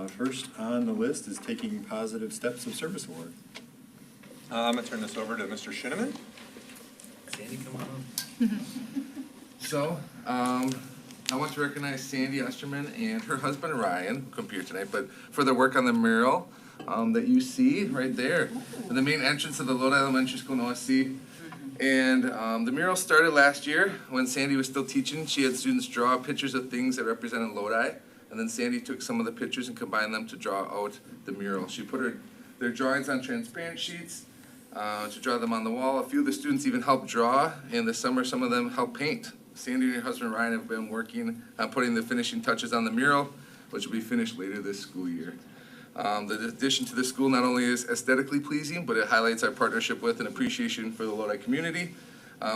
First on the list is Taking Positive Steps of Service Award. I'm going to turn this over to Mr. Shinneman. Sandy, come on. So, I want to recognize Sandy Osterman and her husband Ryan, who couldn't be here tonight, but for their work on the mural that you see right there, in the main entrance of the Lodi Elementary School in OSC. And the mural started last year when Sandy was still teaching. She had students draw pictures of things that represented Lodi, and then Sandy took some of the pictures and combined them to draw out the mural. She put their drawings on transparent sheets to draw them on the wall. A few of the students even helped draw, and this summer some of them helped paint. Sandy and her husband Ryan have been working on putting the finishing touches on the mural, which will be finished later this school year. The addition to the school not only is aesthetically pleasing, but it highlights our partnership with and appreciation for the Lodi community.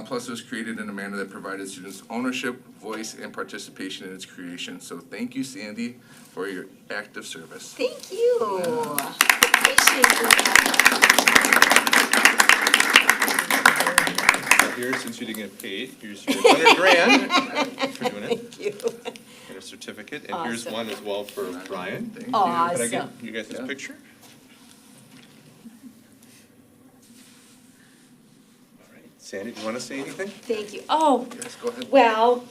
Plus, it was created in a manner that provided students ownership, voice, and participation in its creation. So thank you, Sandy, for your active service. Thank you. Appreciate Here, since you didn't get paid, here's your $100,000 for doing it. Thank you. And a certificate, and Awesome. here's one as well for Ryan. Thank you. Awesome. Can I get you guys this picture? All right, Sandy, do you want to say anything? Thank you. Oh, Yes, go ahead. well,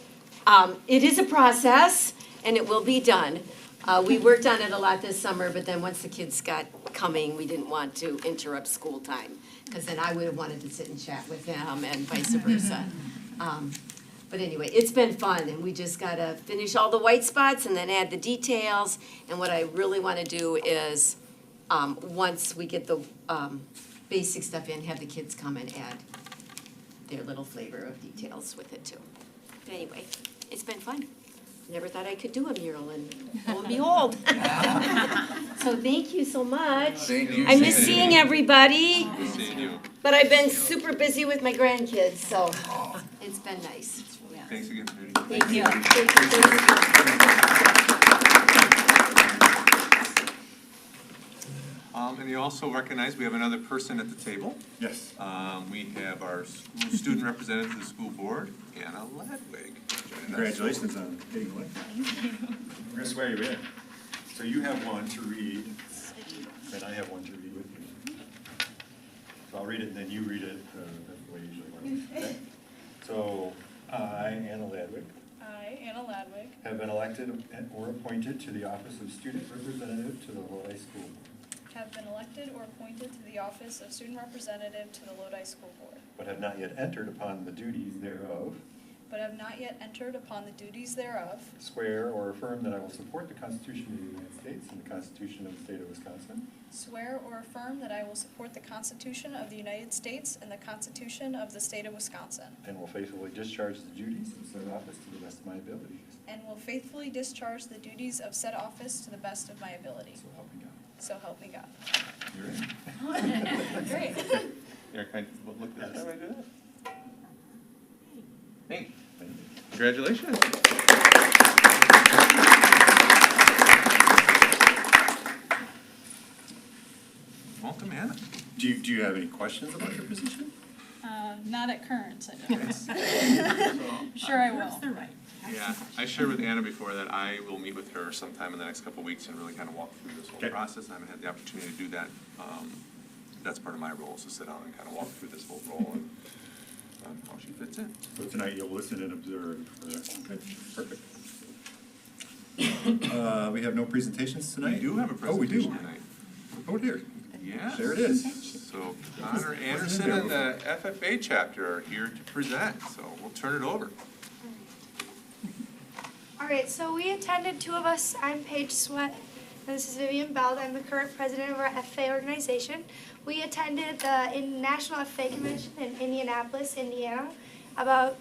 it is a process, and it will be done. We worked on it a lot this summer, but then once the kids got coming, we didn't want to interrupt school time, because then I would have wanted to sit and chat with them and vice versa. But anyway, it's been fun, and we just gotta finish all the white spots and then add the details. And what I really wanna do is, once we get the basic stuff in, have the kids come and add their little flavor of details with it too. But anyway, it's been fun. Never thought I could do a mural, and lo and behold. So thank you so much. Thank you, I miss Sandy. seeing everybody, Good seeing you. but I've been super busy with my grandkids, so it's been nice. Thanks again, Sandy. Thank you. And you also recognize we have another person at the table. Yes. We have our student representative to the school board, Anna Ladwig. Congratulations on getting one. We're going to swear you in. So you have one to read, and I have one to read with you. So I'll read it, and then you read it the way you usually want. Okay? So, I, Anna Ladwig, I, Anna Ladwig, have been elected or appointed to the office of student representative to the Lodi School Board, have been elected or appointed to the office of student representative to the Lodi School Board, but have not yet entered upon the duties thereof, but have not yet entered upon the duties thereof, swear or affirm that I will support the Constitution of the United States and the Constitution of the State of Wisconsin, swear or affirm that I will support the Constitution of the United States and the Constitution of the State of Wisconsin, and will faithfully discharge the duties of said office to the best of my abilities. and will faithfully discharge the duties of said office to the best of my ability. So help me God. So help me God. You're in. Great. Here, can I look at this? How do I do that? Hey, congratulations. Welcome, Anna. Do you have any questions about your position? Not at current, I don't. Sure I will. Yeah, I shared with Anna before that I will meet with her sometime in the next couple of weeks and really kind of walk through this whole Okay. process. I haven't had the opportunity to do that. That's part of my role, is to sit down and kind of walk through this whole role and how she fits in. So tonight you'll listen and observe. Good. Perfect. We have no presentations tonight? We do have a Oh, we do. presentation tonight. Oh, dear. Yes. There it is. So Connor Anderson and the FFA chapter are here to present, so we'll turn it over. All right, so we attended, two of us. I'm Paige Sweat, and this is Vivian Beld. I'm the current president of our FFA organization. We attended the National FFA Convention in Indianapolis, Indiana, about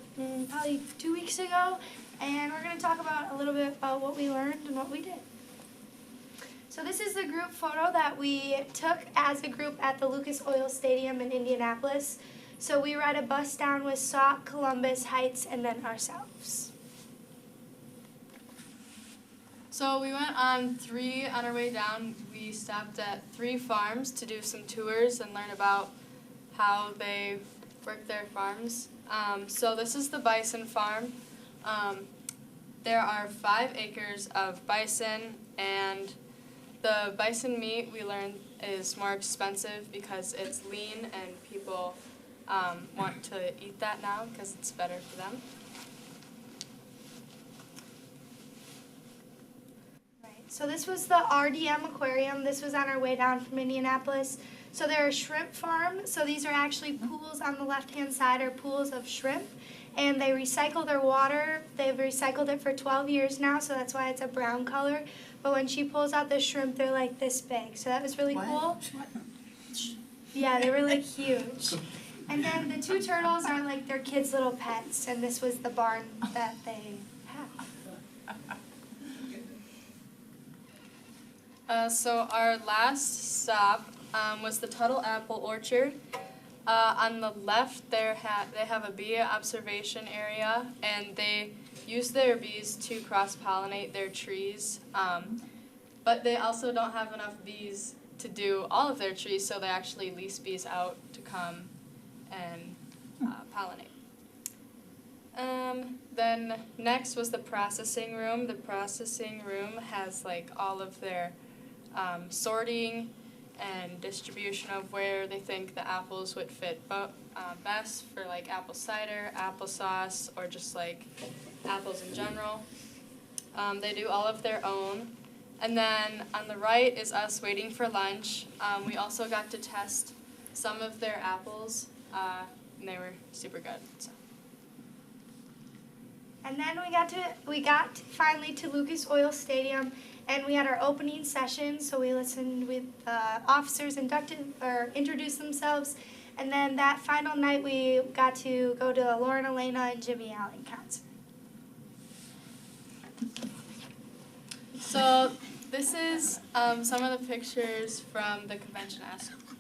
probably 2 weeks ago, and we're going to talk about a little bit about what we learned and what we did. So this is the group photo that we took as a group at the Lucas Oil Stadium in Indianapolis. So we ride a bus down with Sauk, Columbus, Heights, and then ourselves. So we went on our way down, we stopped at 3 farms to do some tours and learn about how they work their farms. So this is the bison farm. There are 5 acres of bison, and The bison meat, we learned, is more expensive because it's lean and people want to eat that now because it's better for them. So this was the RDM aquarium. This was on our way down from Indianapolis. So they're a shrimp farm. So these are actually pools on the left-hand side are pools of shrimp. And they recycle their water. They've recycled it for 12 years now, so that's why it's a brown color. But when she pulls out the shrimp, they're like this big. So that was really cool. Yeah, they were like huge. And then the two turtles are like their kids' little pets. And this was the barn that they have. So our last stop was the Tuttle Apple Orchard. On the left, they have a bee observation area, and they use their bees to cross-pollinate their trees. But they also don't have enough bees to do all of their trees, so they actually lease bees out to come and pollinate. Then next was the processing room. The processing room has like all of their sorting and distribution of where they think the apples would fit best for like apple cider, applesauce, or just like apples in general. They do all of their own. And then on the right is us waiting for lunch. We also got to test some of their apples, and they were super good. So. And then we got finally to Lucas Oil Stadium, and we had our opening session. So we listened with officers introduce themselves, and then that final night we got to go to Lauren Elena and Jimmy Allen concert. So this is some of the pictures from the Convention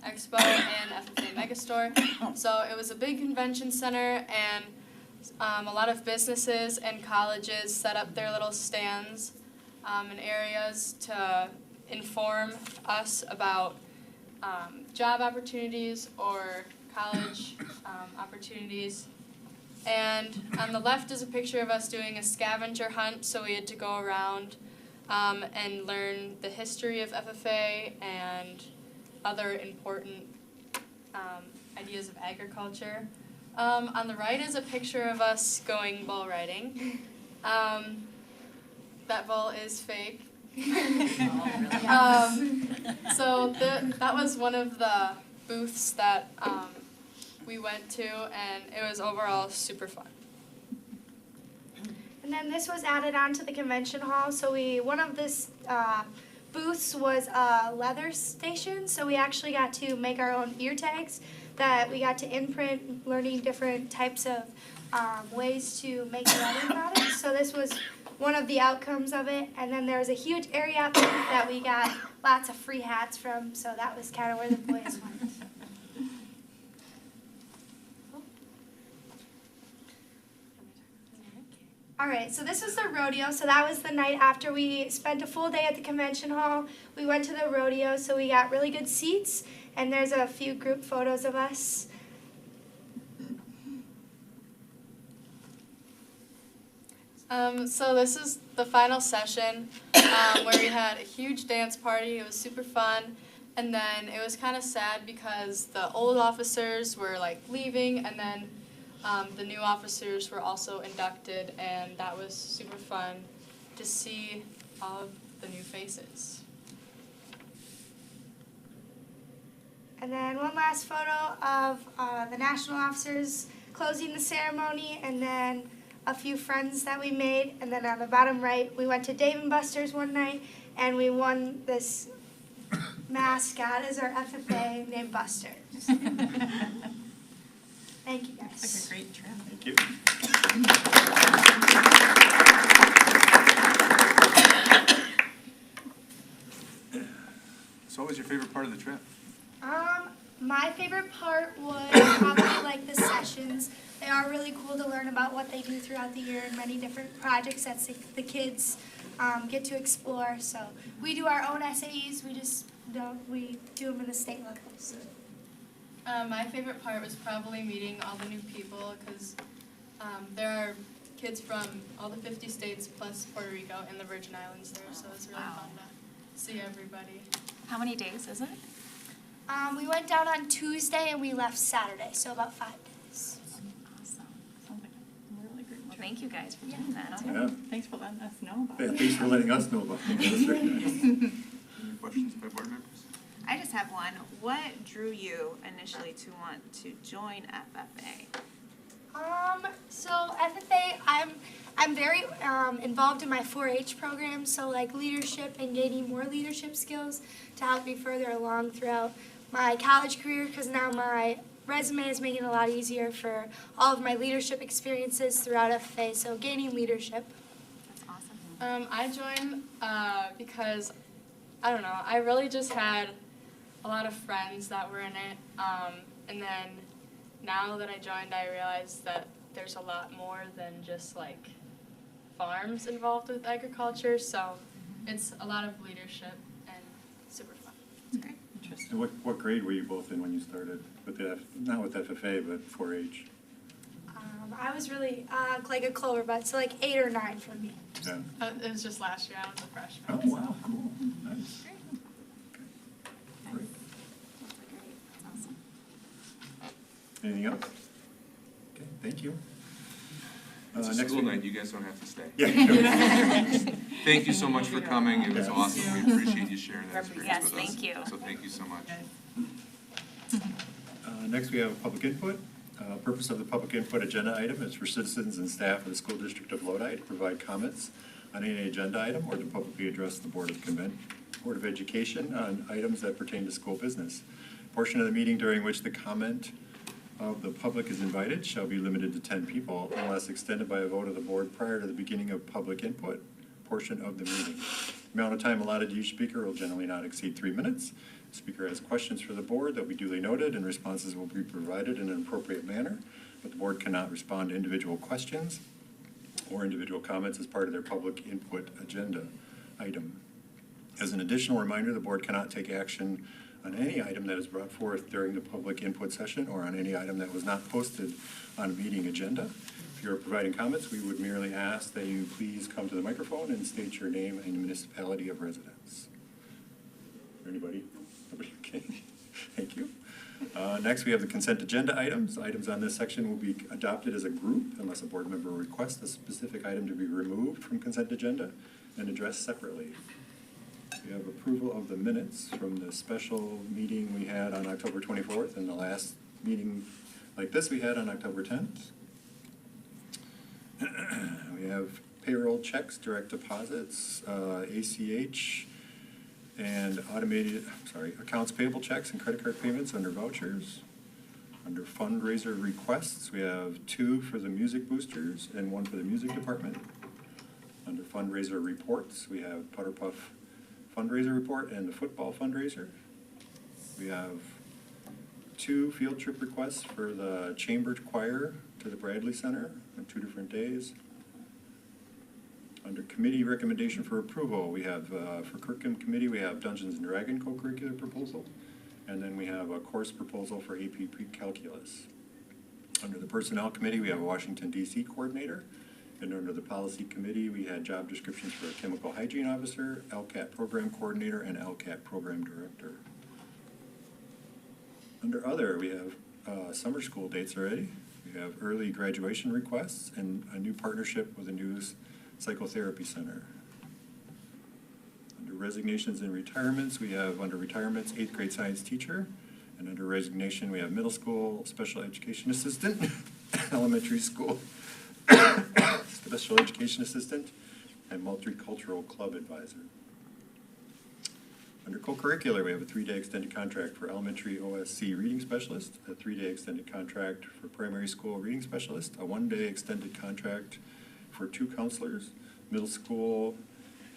Expo and FFA Megastore. So it was a big convention center, and a lot of businesses and colleges set up their little stands and areas to inform us about job opportunities or college opportunities. And on the left is a picture of us doing a scavenger hunt, so we had to go around and learn the history of FFA and other important ideas of agriculture. On the right is a picture of us going bull riding. That bull is fake. So that was one of the booths that we went to, and it was overall super fun. And then this was added onto the convention hall. So one of this booths was a leather station. So we actually got to make our own ear tags that we got to imprint, learning different types of ways to make leather products. So this was one of the outcomes of it. And then there was a huge area booth that we got lots of free hats from. So that was kind of where the boys went. All right, so this was the rodeo. So that was the night after we spent a full day at the convention hall. We went to the rodeo, so we got really good seats, and there's a few group photos of us. So this is the final session where we had a huge dance party. It was super fun. And then it was kind of sad because the old officers were like leaving, and then the new officers were also inducted, and that was super fun to see all of the new faces. And then one last photo of the national officers closing the ceremony, and then a few friends that we made. And then on the bottom right, we went to Dave & Buster's one night, and we won this mascot as our FFA named Buster. Thank you, guys. It's like a great trip. Thank you. So what was your favorite part of the trip? My favorite part was probably like the sessions. They are really cool to learn about what they do throughout the year and many different projects that the kids get to explore. So we do our own SAEs. We do them in the state level. So. My favorite part was probably meeting all the new people, because there are kids from all the 50 states plus Puerto Rico and the Virgin Islands there, so it's really fun see everybody. How many days is it? We went down on Tuesday and we left Saturday, so about 5 days. Awesome. Sounds like a really great. Well, thank you guys for doing that. Yeah. Thanks for letting us know about Yeah, it. thanks for letting us know about it. That's very nice. Any questions by board members? I just have one. What drew you initially to want to join FFA? So FFA, I'm very involved in my 4-H program, so like leadership and gaining more leadership skills to help me further along throughout my college career, because now my resume is making it a lot easier for all of my leadership experiences throughout FFA, so gaining leadership. That's awesome. I joined because, I don't know, I really just had a lot of friends that were in it. And then now that I joined, I realized that there's a lot more than just like farms involved with agriculture. So it's a lot of leadership and super fun. That's great. And what grade were you both in when you started with the, not with FFA, but 4-H? I was really like a clover butt, so like 8 or 9 for me. Yeah. It was just last year. I was a freshman. Oh, wow, cool, nice. Great. Great. That's awesome. Anything else? Okay, thank you. It's a Next school week- night, you guys don't have to stay. Yeah. Thank you so much for coming, it was Yeah. awesome, we appreciate you sharing that experience Yes, with us. thank you. So thank you so much. Next, we have public input. Purpose of the public input agenda item is for citizens and staff of the school district of Lodi to provide comments on any agenda item or to publicly address the Board of Education on items that pertain to school business. Portion of the meeting during which the comment of the public is invited shall be limited to 10 people unless extended by a vote of the board prior to the beginning of public input portion of the meeting. The amount of time allotted to each speaker will generally not exceed 3 minutes. The speaker has questions for the board that will be duly noted and responses will be provided in an appropriate manner, but the board cannot respond to individual questions or individual comments as part of their public input agenda item. As an additional reminder, the board cannot take action on any item that is brought forth during the public input session or on any item that was not posted on a meeting agenda. If you're providing comments, we would merely ask that you please come to the microphone and state your name and municipality of residence. Anybody? Nobody? Okay. Thank you. Next, we have the consent agenda items. Items on this section will be adopted as a group unless a board member requests a specific item to be removed from consent agenda and addressed separately. We have approval of the minutes from the special meeting we had on October 24th and the last meeting like this we had on October 10th. We have payroll checks, direct deposits, ACH, and accounts payable checks and credit card payments under vouchers. Under fundraiser requests, we have 2 for the music boosters and 1 for the music department. Under fundraiser reports, we have Putter Puff fundraiser report and the football fundraiser. We have 2 field trip requests for the chamber choir to the Bradley Center on 2 different days. Under committee recommendation for approval, we have, for curriculum committee, we have Dungeons and Dragon co-curricular proposal, and then we have a course proposal for AP Pre-Calculus. Under the personnel committee, we have a Washington DC coordinator, and under the policy committee, we had job descriptions for a chemical hygiene officer, LCAT program coordinator, and LCAT program director. Under other, we have summer school dates already. We have early graduation requests and a new partnership with a new psychotherapy center. Under resignations and retirements, we have under retirements, 8th grade science teacher. And under resignation, we have middle school special education assistant, elementary school special education assistant, and multicultural club advisor. Under co-curricular, we have a 3-day extended contract for elementary OSC reading specialist, a 3-day extended contract for primary school reading specialist, a 1-day extended contract for 2 counselors, middle school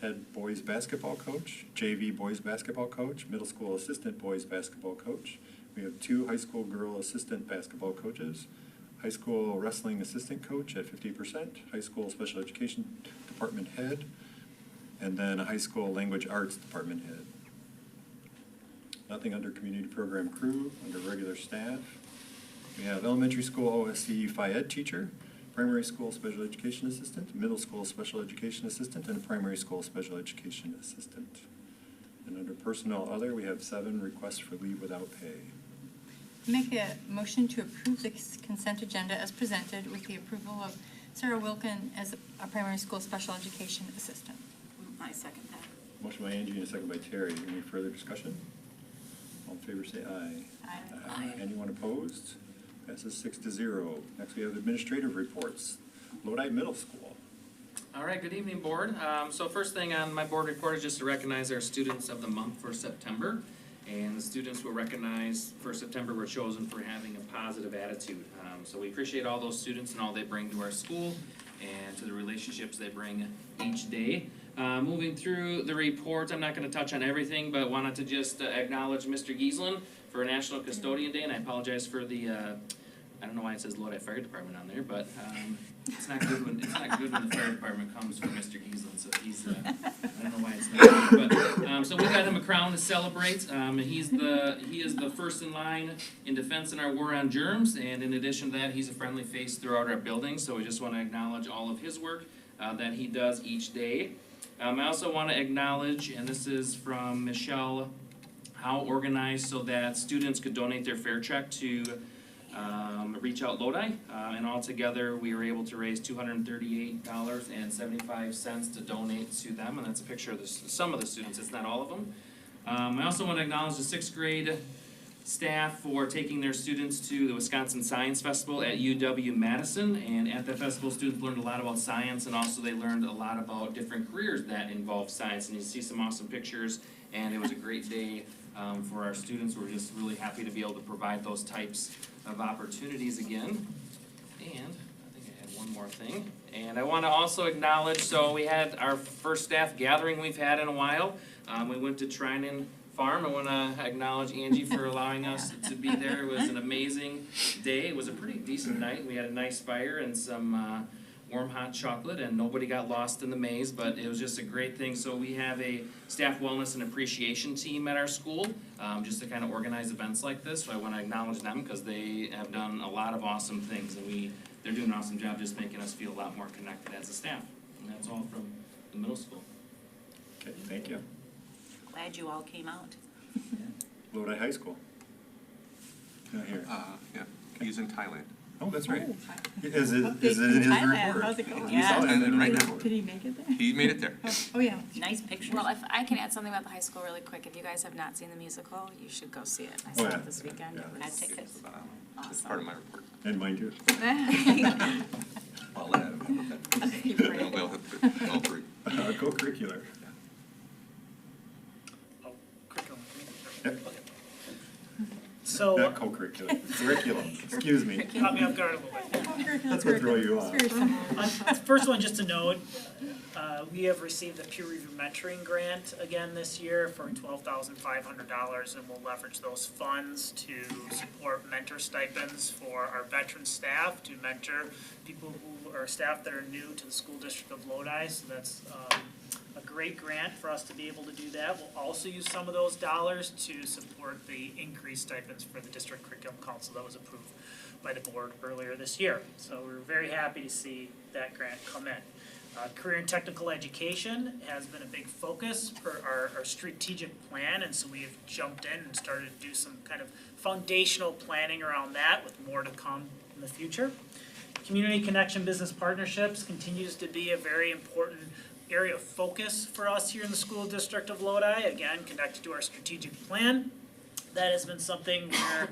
head boys basketball coach, JV boys basketball coach, middle school assistant boys basketball coach. We have 2 high school girl assistant basketball coaches, high school wrestling assistant coach at 50%, high school special education department head, and then a high school language arts department head. Nothing under community program crew. Under regular staff, we have elementary school OSC Phi Ed teacher, primary school special education assistant, middle school special education assistant, and a primary school special education assistant. And under personnel other, we have 7 requests for leave without pay. Make a motion to approve the consent agenda as presented with the approval of Sarah Wilkin as a primary school special education assistant. I second that. Motion by Angie and a second by Terry. Any further discussion? All in favor say aye. Aye. Anyone opposed? Passes 6-0. Next, we have administrative reports. Lodi Middle School. All right, good evening, board. So first thing on my board report is just to recognize our students of the month for September. And the students who were recognized for September were chosen for having a positive attitude. So we appreciate all those students and all they bring to our school and to the relationships they bring each day. Moving through the report, I'm not gonna touch on everything, but wanted to just acknowledge Mr. Giesland for National Custodian Day, and I apologize for the, I don't know why it says Lodi Fire Department on there, but, it's not good when the fire department comes for Mr. Giesland, so he's, I don't know why it's not, but, so we got him a crown to celebrate. He is the first in line in defense in our war on germs, and in addition to that, he's a friendly face throughout our building, so we just wanna acknowledge all of his work, that he does each day. I also want to acknowledge, and this is from Michelle, how organized so that students could donate their fare check to Reach Out Lodi. And altogether, we were able to raise $238.75 to donate to them, and that's a picture of some of the students, it's not all of them. I also want to acknowledge the 6th grade staff for taking their students to the Wisconsin Science Festival at UW-Madison, and at that festival, students learned a lot about science, and also they learned a lot about different careers that involve science, and you see some awesome pictures, and it was a great day for our students. We're just really happy to be able to provide those types of opportunities again. And I think I had one more thing, and I want to also acknowledge, so we had our first staff gathering we've had in a while. We went to Trinan Farm. I want to acknowledge Angie for allowing us to be there. It was an amazing day. It was a pretty decent night. We had a nice fire and some warm hot chocolate, and nobody got lost in the maze, but it was just a great thing. So we have a staff wellness and appreciation team at our school, just to kind of organize events like this. So I want to acknowledge them because they have done a lot of awesome things, and they're doing an awesome job just making us feel a lot more connected as a staff. And that's all from the middle school. Okay, thank you. Glad you all came out. Lodi High School. Not here. Yeah, he's in Thailand. Oh, that's right. Is it in his report? How's it going? You saw it in the right now. report. Did he make it there? He made it there. Oh, yeah. Nice picture. Well, if I can add something about the high school really quick, if you guys have not seen the musical, you should go see it. I saw yeah. it this weekend. Yeah. I had tickets. It's part of my report. And mine too. I'll let Adam know that. They'll have all 3. Co-curricular. Curriculum. Yep. Okay. So, Not co-curricular, curriculum, excuse me. caught me off guard a little bit. That's what throw you off. Very similar. First one, just to note, we have received a peer review mentoring grant again this year for $12,500, and we'll leverage those funds to support mentor stipends for our veteran staff to mentor people who are staff that are new to the school district of Lodi. So that's a great grant for us to be able to do that. We'll also use some of those dollars to support the increased stipends for the district curriculum council that was approved by the board earlier this year. So we're very happy to see that grant come in. Career and technical education has been a big focus for our strategic plan, and so we've jumped in and started to do some kind of foundational planning around that with more to come in the future. Community connection business partnerships continues to be a very important area of focus for us here in the school district of Lodi, again, connected to our strategic plan. That has been something where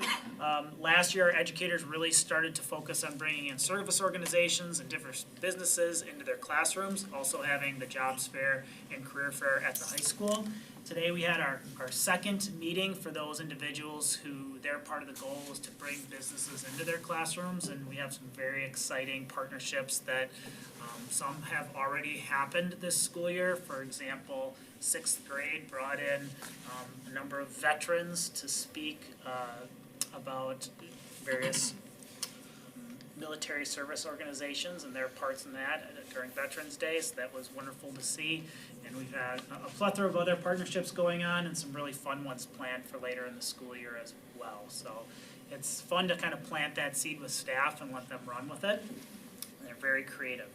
last year our educators really started to focus on bringing in service organizations and different businesses into their classrooms, also having the jobs fair and career fair at the high school. Today we had our second meeting for those individuals who their part of the goal was to bring businesses into their classrooms, and we have some very exciting partnerships that some have already happened this school year. For example, 6th grade brought in a number of veterans to speak about various military service organizations and their parts in that during Veterans Day, so that was wonderful to see. And we've had a plethora of other partnerships going on and some really fun ones planned for later in the school year as well. So it's fun to kind of plant that seed with staff and let them run with it. And they're very creative.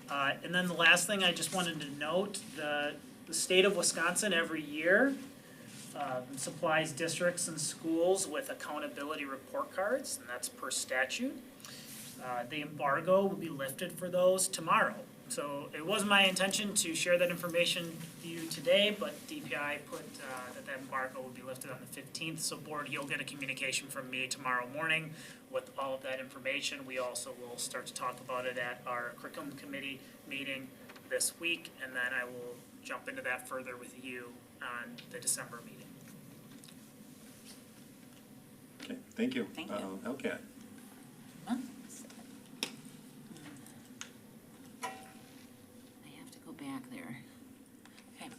And then the last thing I just wanted to note, the The state of Wisconsin every year supplies districts and schools with accountability report cards, and that's per statute. The embargo will be lifted for those tomorrow. So it was my intention to share that information with you today, but DPI put that the embargo will be lifted on the 15th. So board, you'll get a communication from me tomorrow morning with all of that information. We also will start to talk about it at our curriculum committee meeting this week, and then I will jump into that further with you on the December meeting. Okay, thank you. Thank you. LCAT. I have to go back there. Okay.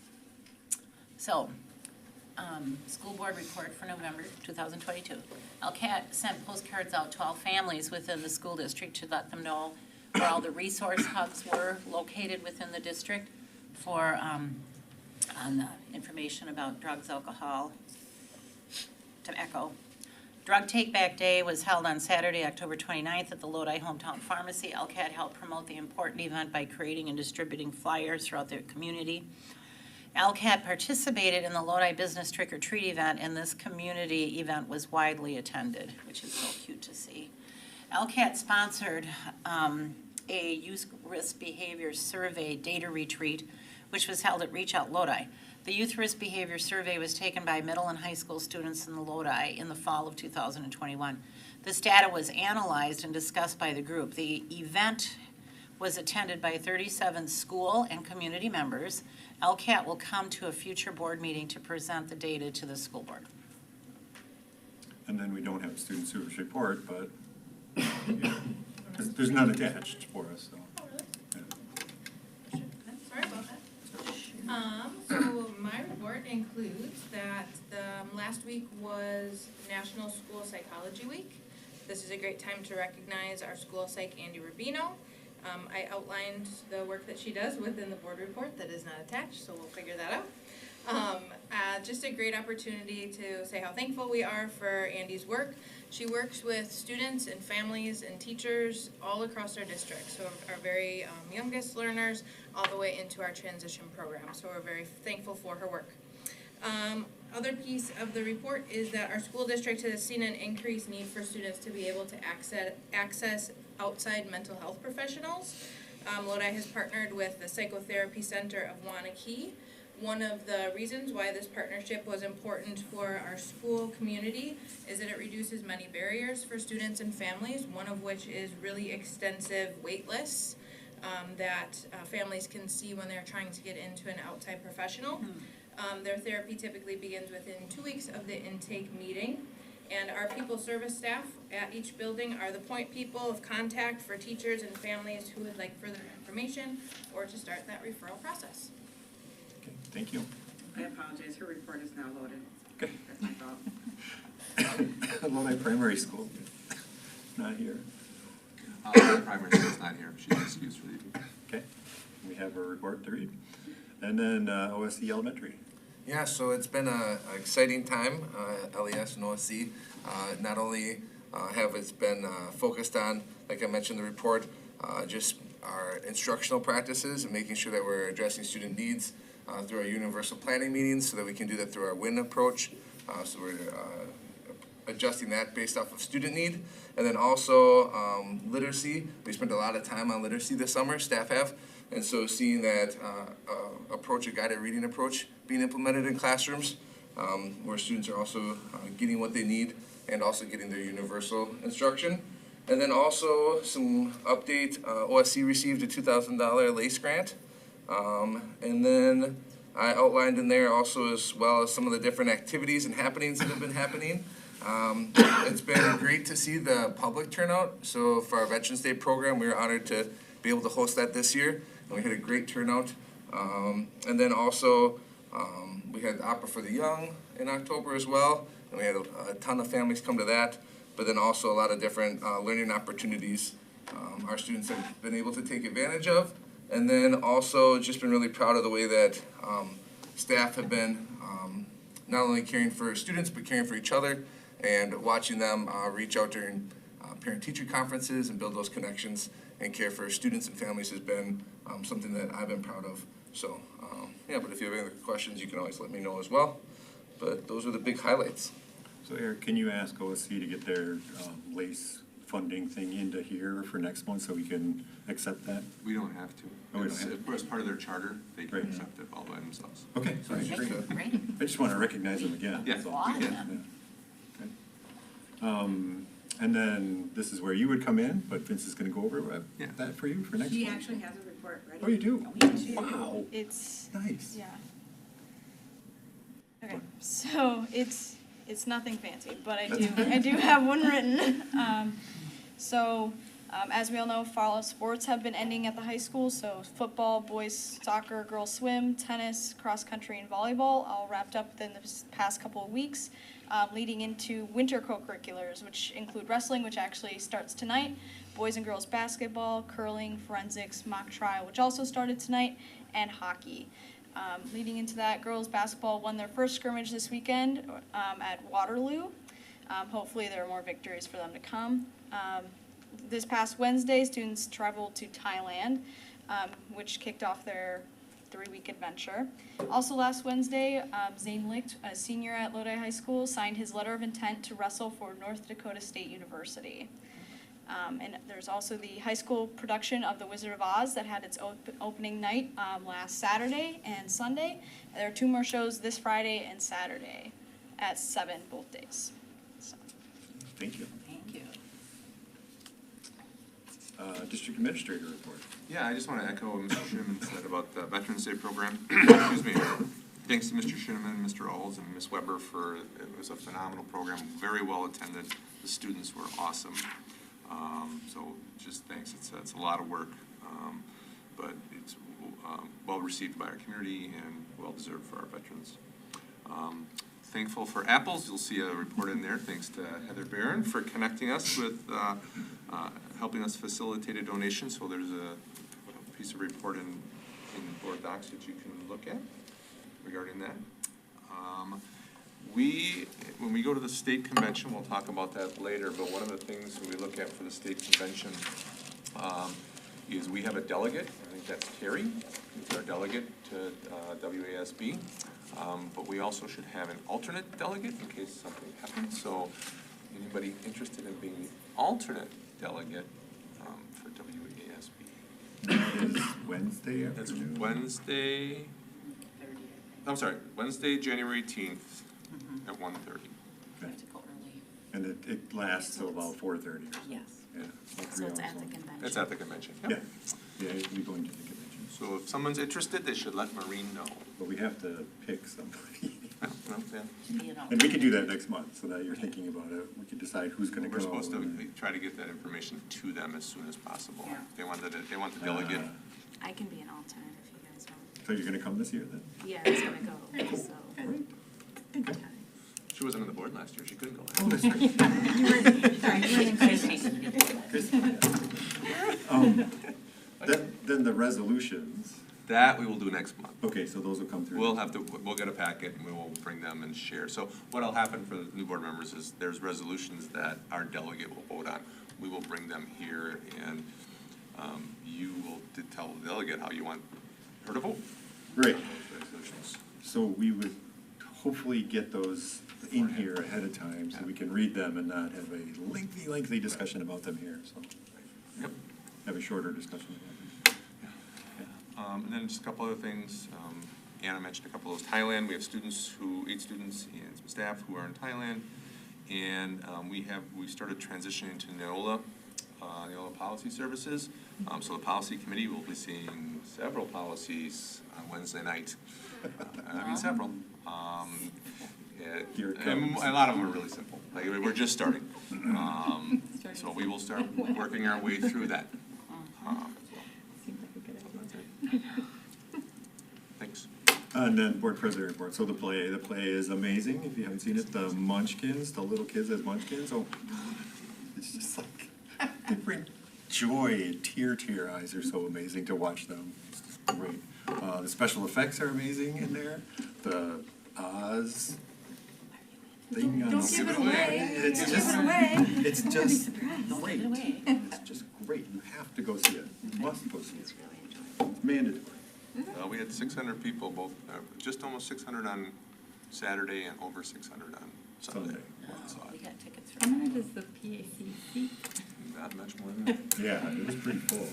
So, school board report for November 2022. LCAT sent postcards out to all families within the school district to let them know where all the resource hubs were located within the district for, on the information about drugs, alcohol, tobacco. Drug Take Back Day was held on Saturday, October 29th at the Lodi Hometown Pharmacy. LCAT helped promote the important event by creating and distributing flyers throughout their community. LCAT participated in the Lodi Business Trick or Treat event, and this community event was widely attended, which is so cute to see. LCAT sponsored a youth risk behavior survey data retreat, which was held at Reach Out Lodi. The youth risk behavior survey was taken by middle and high school students in the Lodi in the fall of 2021. This data was analyzed and discussed by the group. The event was attended by 37 school and community members. LCAT will come to a future board meeting to present the data to the school board. And then we don't have a student service report, but there's none attached for us, so. Sorry about that. So my report includes that last week was National School Psychology Week. This is a great time to recognize our school psych, Andy Rubino. I outlined the work that she does within the board report that is not attached, so we'll figure that out. Just a great opportunity to say how thankful we are for Andy's work. She works with students and families and teachers all across our district, so our very youngest learners all the way into our transition program. So we're very thankful for her work. Other piece of the report is that our school district has seen an increased need for students to be able to access outside mental health professionals. Lodi has partnered with the Psychotherapy Center of Wanakee. One of the reasons why this partnership was important for our school community is that it reduces many barriers for students and families, one of which is really extensive wait lists that families can see when they're trying to get into an outside professional. Their therapy typically begins within 2 weeks of the intake meeting. And our people service staff at each building are the point people of contact for teachers and families who would like further information or to start that referral process. Okay, thank you. I apologize, her report is now loaded. Okay. That's my fault. Lodi Primary School, not here. Primary school's not here, she's excused for leaving. Okay, we have a report to read. And then OSC Elementary. Yeah, so it's been an exciting time, LES and OSC. Not only have it's been focused on, like I mentioned in the report, just our instructional practices and making sure that we're addressing student needs through our universal planning meetings so that we can do that through our WIN approach. So we're adjusting that based off of student need. And then also literacy. We spent a lot of time on literacy this summer, staff have. And so seeing that approach, a guided reading approach, being implemented in classrooms where students are also getting what they need and also getting their universal instruction. And then also some update, OSC received a $2,000 LACE grant. And then I outlined in there also as well as some of the different activities and happenings that have been happening. It's been great to see the public turnout. So for our Veterans Day program, we were honored to be able to host that this year. And we had a great turnout. And then also we had the Opera for the Young in October as well. And we had a ton of families come to that. But then also a lot of different learning opportunities our students have been able to take advantage of. And then also just been really proud of the way that staff have been not only caring for students, but caring for each other and watching them reach out during parent-teacher conferences and build those connections and care for students and families has been something that I've been proud of. So, yeah, but if you have any other questions, you can always let me know as well. But those are the big highlights. So Eric, can you ask OSC to get their LACE funding thing into here for next month so we can accept that? We don't have to. Oh, we don't have As part of their charter, they can Right. accept it all by themselves. Okay, sorry, great. Great. I just want to recognize them again. Yeah. that's all. Awesome. Yeah. Okay. And then this is where you would come in, but Vince is going to go over Yeah. that for you for next She month. actually has a report ready. Oh, you do? We do. Wow, It's, nice. yeah. Okay, so it's nothing fancy, but I do have one written. As we all know, fall sports have been ending at the high school, so football, boys soccer, girls swim, tennis, cross country, and volleyball all wrapped up within the past couple of weeks, leading into winter co-curriculars, which include wrestling, which actually starts tonight, boys and girls basketball, curling, forensics, mock trial, which also started tonight, and hockey. Leading into that, girls basketball won their first scrimmage this weekend at Waterloo. Hopefully there are more victories for them to come. This past Wednesday, students traveled to Thailand, which kicked off their 3-week adventure. Also last Wednesday, Zane Licht, a senior at Lodi High School, signed his letter of intent to wrestle for North Dakota State University. And there's also the high school production of The Wizard of Oz that had its opening night last Saturday and Sunday. And there are 2 more shows this Friday and Saturday at 7 both days. So. Thank you. Thank you. District Administrator report. Yeah, I just want to echo what Mr. Schuman said about the Veterans Day program. Excuse me. Thanks to Mr. Schuman, Mr. Olds, and Ms. Weber it was a phenomenal program, very well attended. The students were awesome. So just thanks. It's a lot of work, but it's well received by our community and well deserved for our veterans. Thankful for apples. You'll see a report in there. Thanks to Heather Barron for connecting us with, helping us facilitate a donation. So there's a piece of report in board docs that you can look at regarding that. When we go to the state convention, we'll talk about that later, but one of the things that we look at for the state convention is we have a delegate. I think that's Terry, who's our delegate to WASB. But we also should have an alternate delegate in case something happens. So anybody interested in being the alternate delegate for WASB? That is Wednesday That's afternoon? Wednesday, I'm sorry, Wednesday, January 18th at 1:30. We have to go early. And it lasts till about 4:30. Yes. Yeah. about 3 So it's hours at the long. convention. It's at the convention. Yeah, yeah, we're going to the convention. So if someone's interested, they should let Maureen know. But we have to pick somebody. Be an And we can do that next month, so that you're thinking about it. We can decide who's gonna go. We're supposed to and- try to get that information to them as soon as possible. Yeah. They want the delegate. I can be an alternate if you guys want. So you're gonna come this year then? Yeah, I was gonna go, so. Great. She wasn't on the board last year, she couldn't go. Oh, that's right. Then the resolutions, That we will do next month. okay, so those will come through. We'll get a packet and we will bring them and share. So what'll happen for the new board members is there's resolutions that our delegate will vote on. We will bring them here and you will tell the delegate how you want her to vote. Great. on those resolutions. So we would hopefully get those in here ahead of time, so we can read them and not have a lengthy discussion about them here, so. Yep. Have a shorter discussion about them. And then just a couple other things. Anna mentioned a couple of those. Thailand, we have 8 students and some staff who are in Thailand. And we started transitioning to Neola Policy Services. So the policy committee will be seeing several policies on Wednesday night. Several. Here it And comes. a lot of them are really simple. Like, we're just starting. So we will start working our way through that. Thanks. And then board president report, so the play is amazing, if you haven't seen it, the Munchkins, the little kids as Munchkins, oh, it's just like, they bring joy, tear eyes, they're so amazing to watch them, it's just great. The special effects are amazing in there, the Oz thing on the. Don't give it away. It's Don't just, give it away. it's Don't be just surprised. Don't great, give it away. it's just great, you have to go see it, you must go see it, it's mandatory. We had 600 people, both, just almost 600 on Saturday and over 600 on Sunday. So, We got tickets for How many that. does the PAC seat? not much more than that, Yeah, it was pretty full.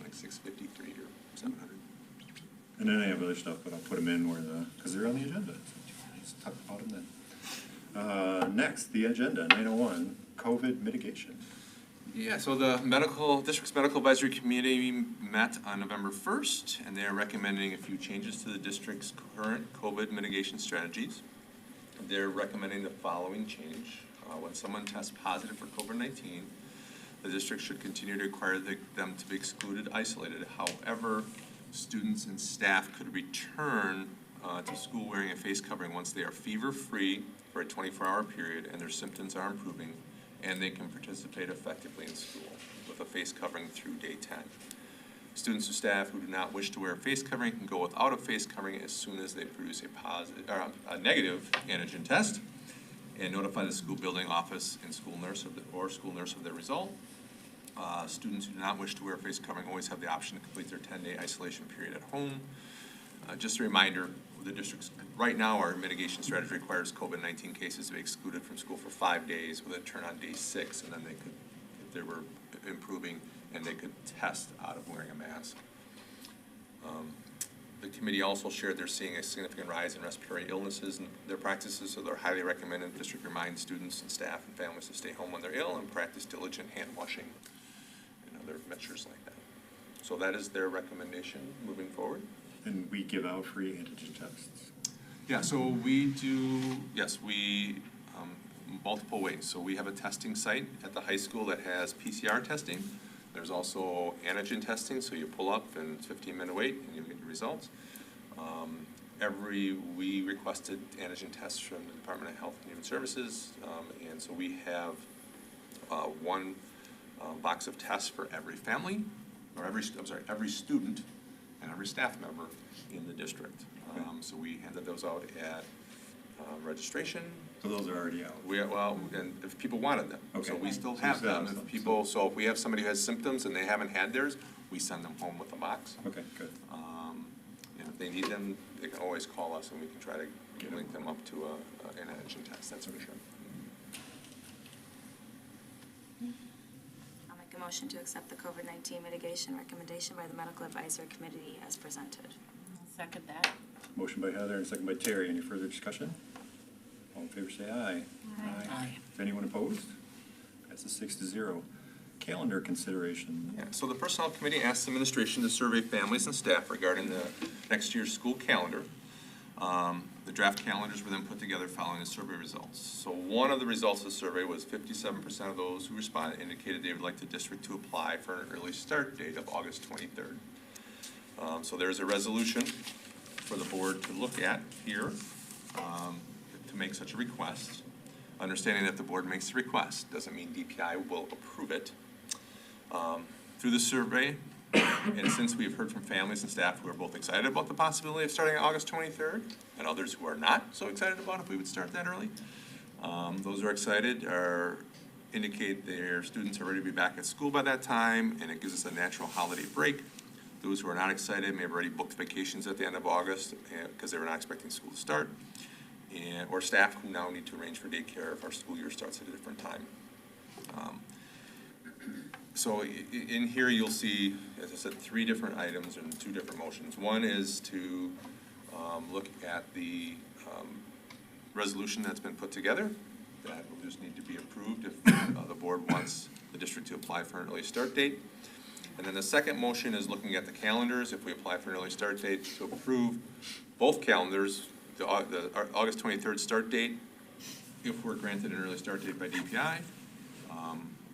like 653 or 700. And then I have other stuff, but I'll put them in where because they're on the agenda. So let's talk about them then. Next, the agenda, 901, COVID mitigation. Yeah, so the district's medical advisory committee met on November 1st, and they are recommending a few changes to the district's current COVID mitigation strategies. They're recommending the following change. When someone tests positive for COVID-19, the district should continue to require them to be excluded, isolated. However, students and staff could return to school wearing a face covering once they are fever-free for a 24-hour period and their symptoms are improving, and they can participate effectively in school with a face covering through day 10. Students and staff who do not wish to wear a face covering can go without a face covering as soon as they produce a negative antigen test and notify the school building office and school nurse of their result. Students who do not wish to wear a face covering always have the option to complete their 10-day isolation period at home. Just a reminder, the district's, right now, our mitigation strategy requires COVID-19 cases to be excluded from school for 5 days with a turn on day 6, and then they could, if they were improving, and they could test out of wearing a mask. The committee also shared they're seeing a significant rise in respiratory illnesses in their practices, so they're highly recommending the district remind students and staff and families to stay home when they're ill and practice diligent hand washing and other measures like that. So that is their recommendation moving forward. And we give out free antigen tests. Yeah, so we do, yes, multiple ways. So we have a testing site at the high school that has PCR testing. There's also antigen testing, so you pull up and it's 15-minute wait and you get your results. We requested antigen tests from the Department of Health and Human Services, and so we have one box of tests for every family, or every student and every staff member in the district. So we handed those out at registration. So those are already out? And if people wanted them. Okay. So we still So have you still them. have If some. people, so if we have somebody who has symptoms and they haven't had theirs, we send them home with a box. Okay, good. And if they need them, they can always call us and we can try to link them up to an antigen test, that's for sure. I'll make a motion to accept the COVID-19 mitigation recommendation by the Medical Advisory Committee as presented. Second that. Motion by Heather and second by Terry. Any further discussion? All in favor say aye. Aye. If anyone opposed? Passes 6-0. Calendar consideration. Yeah, so the Personnel Committee asked the administration to survey families and staff regarding the next year's school calendar. The draft calendars were then put together following the survey results. So one of the results of the survey was 57% of those who responded indicated they would like the district to apply for an early start date of August 23rd. So there's a resolution for the board to look at here to make such a request. Understanding that the board makes the request doesn't mean DPI will approve it. Through the survey, and since we've heard from families and staff who are both excited about the possibility of starting on August 23rd, and others who are not so excited about if we would start that early, those who are excited indicate their students are ready to be back at school by that time, and it gives us a natural holiday break. Those who are not excited may have already booked vacations at the end of August because they were not expecting school to start, or staff who now need to arrange for daycare if our school year starts at a different time. So in here you'll see, as I said, 3 different items and 2 different motions. One is to look at the resolution that's been put together. That will just need to be approved if the board wants the district to apply for an early start date. And then the second motion is looking at the calendars. If we apply for an early start date, to approve both calendars, the August 23rd start date, if we're granted an early start date by DPI.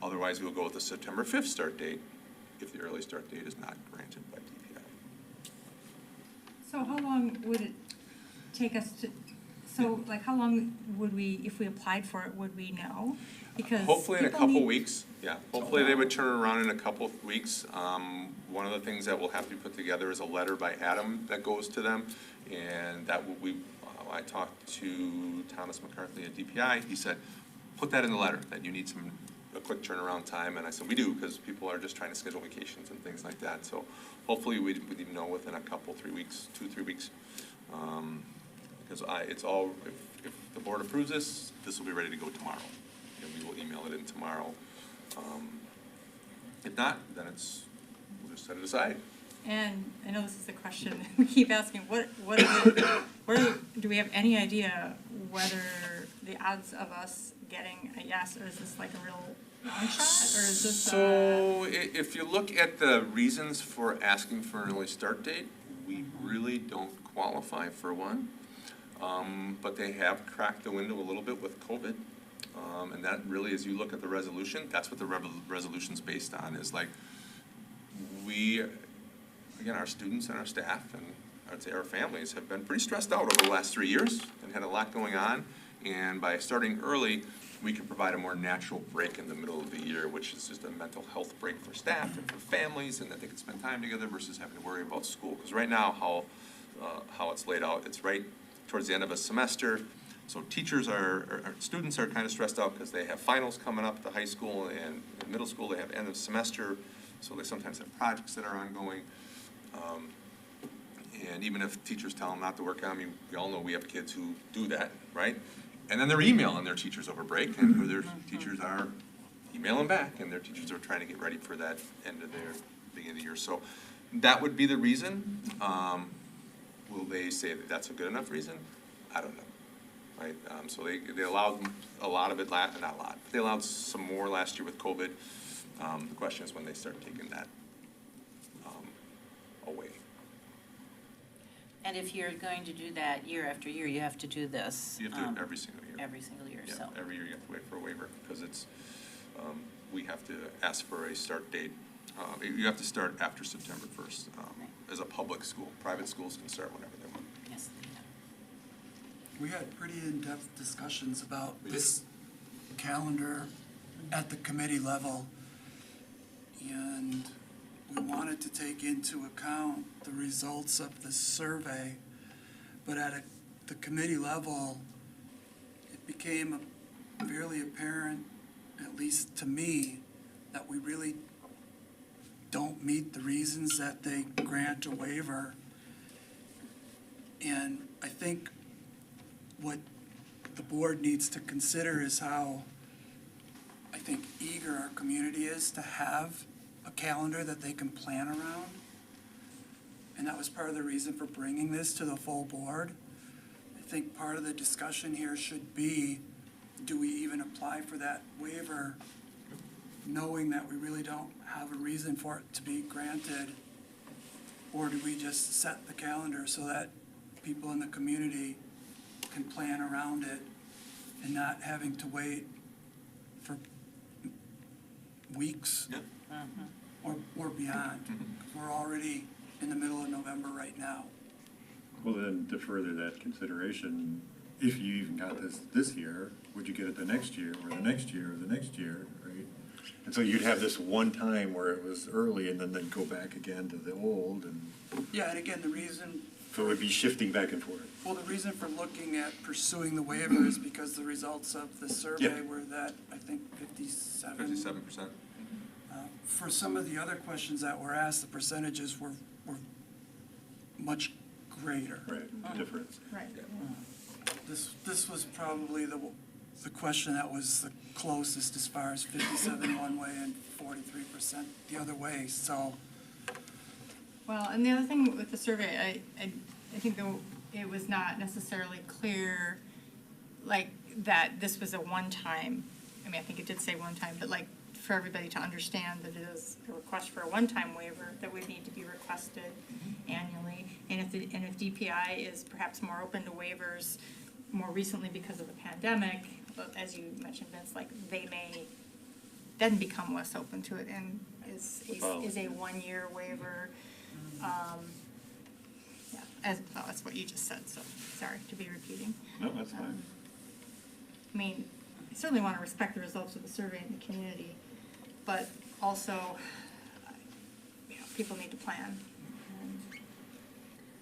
Otherwise, we'll go with the September 5th start date if the early start date is not granted by DPI. So how long would it take us to, how long would we, if we applied for it, would we know? Because hopefully in a people couple need- weeks, yeah. Hopefully they would turn around in a couple of weeks. One of the things that will have to be put together is a letter by Adam that goes to them, and that will I talked to Thomas McCarthy at DPI. He said, put that in the letter, that you need some a quick turnaround time, and I said, we do, because people are just trying to schedule vacations and things like that. So hopefully we'd even know within a couple, 3 weeks, 2-3 weeks. Because it's all, if the board approves this, this will be ready to go tomorrow. And we will email it in tomorrow. If not, then we'll just set it aside. And I know this is a question we keep asking, do we have any idea whether the odds of us getting a yes, or is this like a real long shot, or is this So if you look at the reasons for asking for an early start date, we really don't qualify for one. But they have cracked the window a little bit with COVID. And that really, as you look at the resolution, that's what the resolution's based on, is like, again, our students and our staff, and I'd say our families, have been pretty stressed out over the last 3 years and had a lot going on. And by starting early, we can provide a more natural break in the middle of the year, which is just a mental health break for staff and for families, and that they can spend time together versus having to worry about school. Because right now, how it's laid out, it's right towards the end of a semester. So students are kind of stressed out because they have finals coming up at the high school, and in middle school they have end of semester, so they sometimes have projects that are ongoing. And even if teachers tell them not to work on them, we all know we have kids who do that, right? And then they're emailing their teachers over break, and their teachers are emailing back, and their teachers are trying to get ready for that end of their beginning of the year. So that would be the reason. Will they say that that's a good enough reason? I don't know. Right, so they allowed a lot of it, not a lot, they allowed some more last year with COVID. The question is when they start taking that away. And if you're going to do that year after year, you have to do this. You have to do it every single year. Every single year, Yeah, so. every year you have to wait for a waiver, because it's, we have to ask for a start date. You have to start after September 1st, as a public school. Private schools can start whenever they want. Yes. We had pretty in-depth discussions about this calendar at the committee level, and we wanted to take into account the results of the survey, but at the committee level, it became fairly apparent, at least to me, that we really don't meet the reasons that they grant a waiver. And I think what the board needs to consider is how, I think, eager our community is to have a calendar that they can plan around. And that was part of the reason for bringing this to the full board. I think part of the discussion here should be, do we even apply for that waiver, knowing that we really don't have a reason for it to be granted? Or do we just set the calendar so that people in the community can plan around it and not having to wait for weeks or beyond? We're already in the middle of November right now. Well, then to further that consideration, if you even got this year, would you get it the next year or the next year or the next year, right? And so you'd have this one time where it was early and then they'd go back again to the old, and Yeah, and again, the reason, so it would be shifting back and forth. well, the reason for looking at pursuing the waiver is because the results of the survey were that, I think, 57%. For some of the other questions that were asked, the percentages were much greater. Right, difference. Right. This was probably the question that was the closest, as far as 57 one way and 43% the other way, so. Well, and the other thing with the survey, I think though it was not necessarily clear, like, that this was a one-time, I mean, I think it did say one time, but like, for everybody to understand that it is a request for a one-time waiver that would need to be requested annually. And if DPI is perhaps more open to waivers more recently because of the pandemic, but as you mentioned, Vince, like, they may then become less open to it and is a one-year waiver. That's what you just said, so sorry to be repeating. No, that's fine. I mean, I certainly want to respect the results of the survey in the community, but also, people need to plan.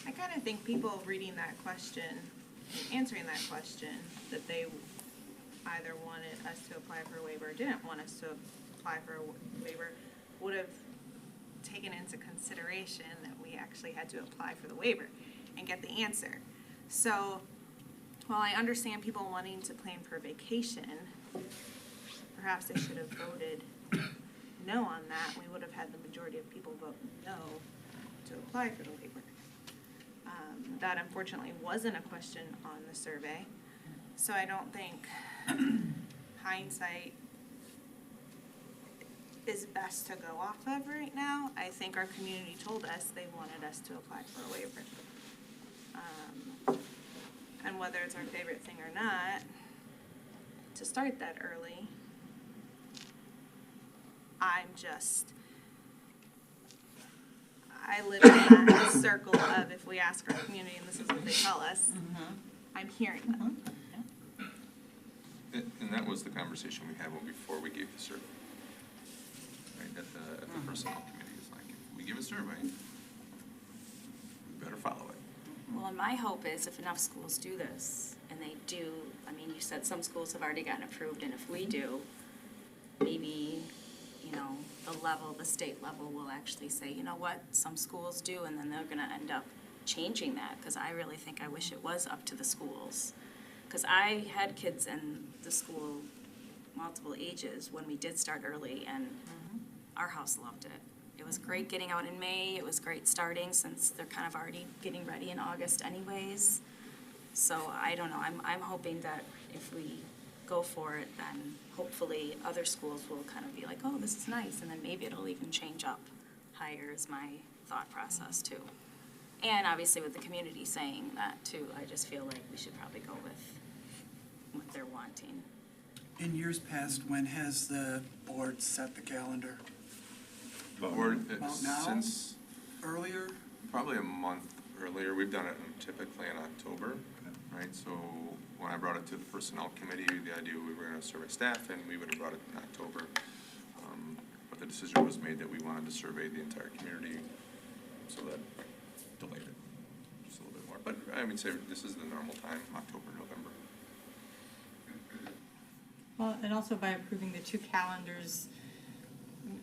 I kind of think people reading that question, answering that question, that they either wanted us to apply for a waiver or didn't want us to apply for a waiver, would have taken into consideration that we actually had to apply for the waiver and get the answer. So, while I understand people wanting to plan for vacation, perhaps they should have voted no on that. We would have had the majority of people vote no to apply for the waiver. That unfortunately wasn't a question on the survey, so I don't think hindsight is best to go off of right now. I think our community told us they wanted us to apply for a waiver. And whether it's our favorite thing or not, to start that early, I live in that circle of if we ask our community and this is what they tell us, I'm hearing them. And that was the conversation we had before we gave the survey. Right, at the personnel committee, it's like, if we give a survey, we better follow it. Well, and my hope is if enough schools do this, and they do, I mean, you said some schools have already gotten approved, and if we do, maybe, you know, the state level will actually say, you know what, some schools do, and then they're gonna end up changing that, because I really think I wish it was up to the schools. Because I had kids in the school, multiple ages, when we did start early, and our house loved it. It was great getting out in May, it was great starting, since they're kind of already getting ready in August anyways. So I don't know, I'm hoping that if we go for it, then hopefully other schools will kind of be like, oh, this is nice, and then maybe it'll even change up higher is my thought process too. And obviously with the community saying that too, I just feel like we should probably go with what they're wanting. In years past, when has the board set the calendar? Or About now? since Earlier? probably a month earlier, we've done it typically in October, right? So when I brought it to the personnel committee, the idea we were gonna survey staff, and we would have brought it in October. But the decision was made that we wanted to survey the entire community, so that delayed it just a little bit more. But I would say this is the normal time, October, November. Well, and also by approving the two calendars,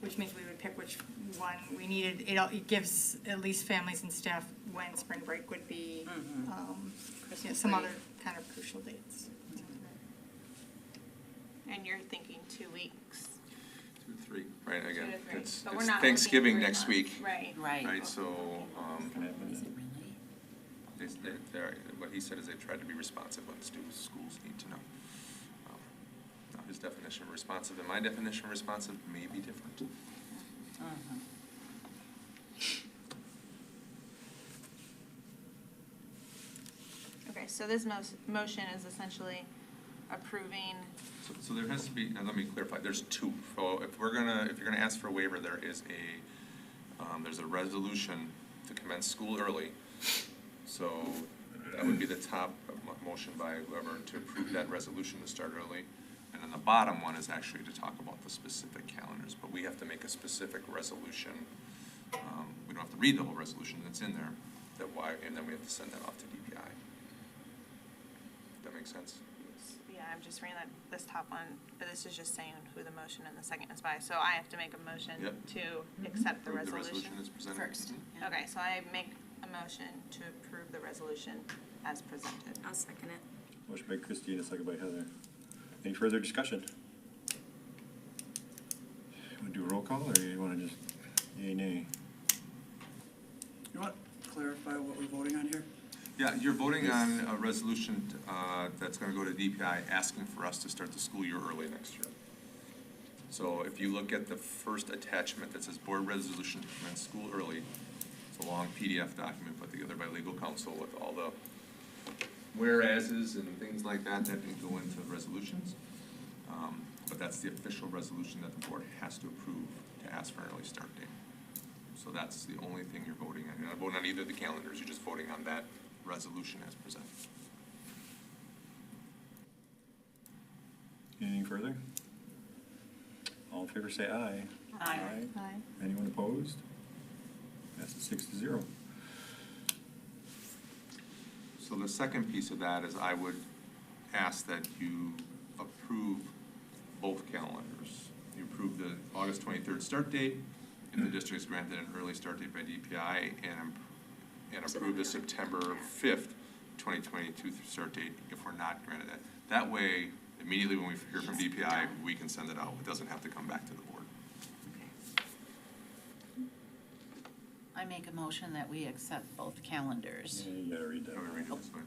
which means we would pick which one we needed, it gives at least families and staff when spring break would be, you know, some other kind of crucial dates. And you're thinking 2 weeks. 2 to 3, right, again, 2 to 3. it's But we're not Thanksgiving looking at next 3 week. months. Right. Right, so, what he said is they tried to be responsive when schools need to know. Now, his definition of responsive and my definition of responsive may be different. Okay, so this motion is essentially approving. So there has to be, and let me clarify, there's two. So if you're gonna ask for a waiver, there's a resolution to commence school early. So that would be the top motion by whoever to approve that resolution to start early. And then the bottom one is actually to talk about the specific calendars, but we have to make a specific resolution. We don't have to read the whole resolution that's in there, and then we have to send that off to DPI. That makes sense? Yeah, I'm just reading this top one, but this is just saying who the motion and the second is by. So I have to make a motion to accept the Approve resolution. is presented. First. Okay, so I make a motion to approve the resolution as presented. I'll second it. Motion by Christine, second by Heather. Any further discussion? Want to do a roll call, or you want to just yay, nay? You want to clarify what we're voting on here? Yeah, you're voting on a resolution that's gonna go to DPI asking for us to start the school year early next year. So if you look at the first attachment that says board resolution to commence school early, it's a long PDF document put together by legal counsel with all the whereases and things like that that can go into resolutions. But that's the official resolution that the board has to approve to ask for an early start date. So that's the only thing you're voting on. You're not voting on either of the calendars, you're just voting on that resolution as presented. Anything further? All in favor say aye. Aye. Aye. Anyone opposed? Passes 6-0. So the second piece of that is I would ask that you approve approve both calendars. You approve the August 23rd start date, if the district is granted an early start date by DPI, and approve the September 5th, 2022 start date if we're not granted that. That way, immediately when we hear from DPI, we can send it out. It doesn't have to come back to the board. I make a motion that we accept both calendars. Yeah, you gotta read that. Can we read it this way?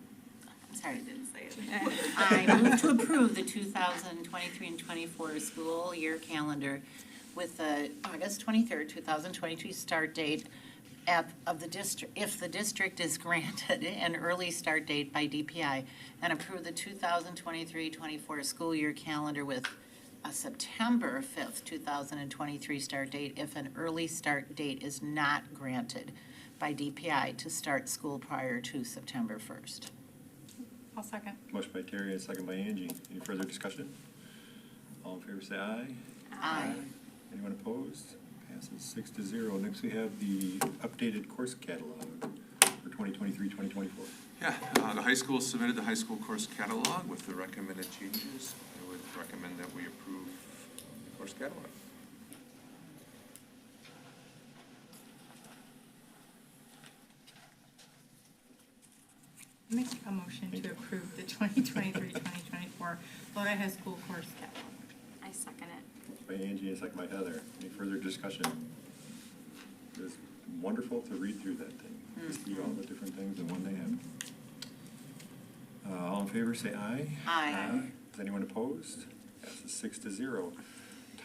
Sorry, I didn't say it. I move to approve the 2023 and 24 school year calendar with the August 23rd, 2022 start date of the district, if the district is granted an early start date by DPI, and approve the 2023-24 school year calendar with a September 5th, 2023 start date if an early start date is not granted by DPI to start school prior to September 1st. I'll second. Motion by Terry and second by Angie. Any further discussion? All in favor say aye. Aye. Anyone opposed? Passes 6-0. Next we have the updated course catalog for 2023-2024. Yeah, the high school submitted the high school course catalog with the recommended changes. I would recommend that we approve the course catalog. Make a motion to approve the 2023-2024 Lodi High School course catalog. I second it. By Angie and second by Heather. Any further discussion? It was wonderful to read through that thing, to see all the different things in one day. All in favor say aye. Aye. Is anyone opposed? Passes 6-0.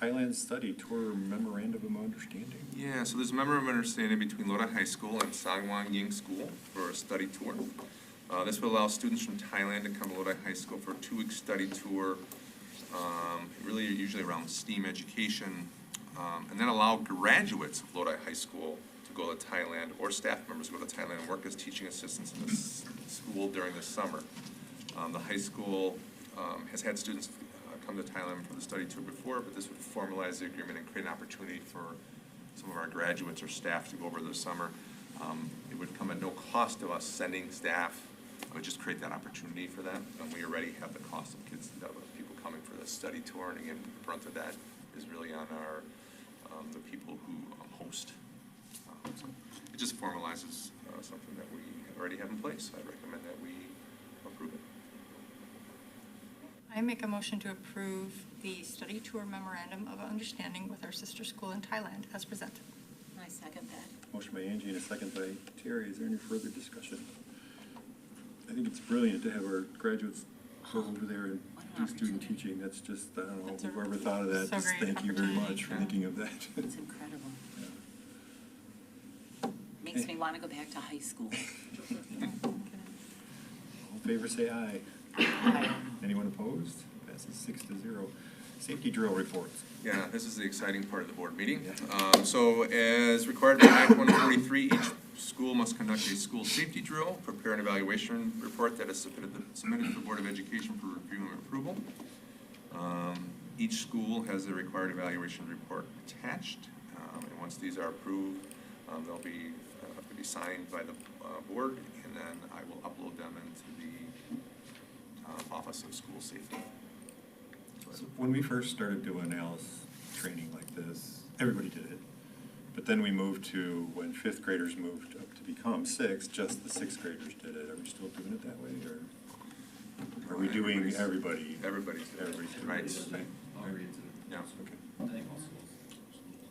Thailand Study Tour Memorandum of Understanding. Yeah, so there's a memorandum of understanding between Lodi High School and Sangwon Ying School for a study tour. This will allow students from Thailand to come to Lodi High School for a 2-week study tour, really usually around STEAM education, and then allow graduates of Lodi High School to go to Thailand, or staff members to go to Thailand and work as teaching assistants in the school during the summer. The high school has had students come to Thailand for the study tour before, but this would formalize the agreement and create an opportunity for some of our graduates or staff to go over the summer. It would come at no cost to us sending staff. It would just create that opportunity for them. And we already have the cost of people coming for the study tour, and again, the brunt of that is really on our the people who host. So it just formalizes something that we already have in place. I recommend that we approve it. I make a motion to approve the study tour memorandum of understanding with our sister school in Thailand as presented. I second that. Motion by Angie and a second by Terry. Is there any further discussion? I think it's brilliant to have our graduates go over there and do student teaching. That's just, I don't know, whoever thought of that, so just great thank you very opportunity. much for thinking of that. It's incredible. Yeah. Makes me want to go back to high school. All in favor say aye. Aye. Anyone opposed? Passes 6-0. Safety drill reports. Yeah, this is the exciting part of the board meeting. So as required by Act 143, each school must conduct a school safety drill, prepare an evaluation report that is submitted to the Board of Education for review and approval. Each school has a required evaluation report attached, and once these are approved, they'll be to be signed by the board, and then I will upload them into the Office of School Safety. So when we first started doing ALICE training like this, everybody did it. But then we moved to, when 5th graders moved up to become 6th, just the 6th graders did it. Are we still doing it that way, or are we doing everybody? Everybody's doing right. it. Yeah. Okay.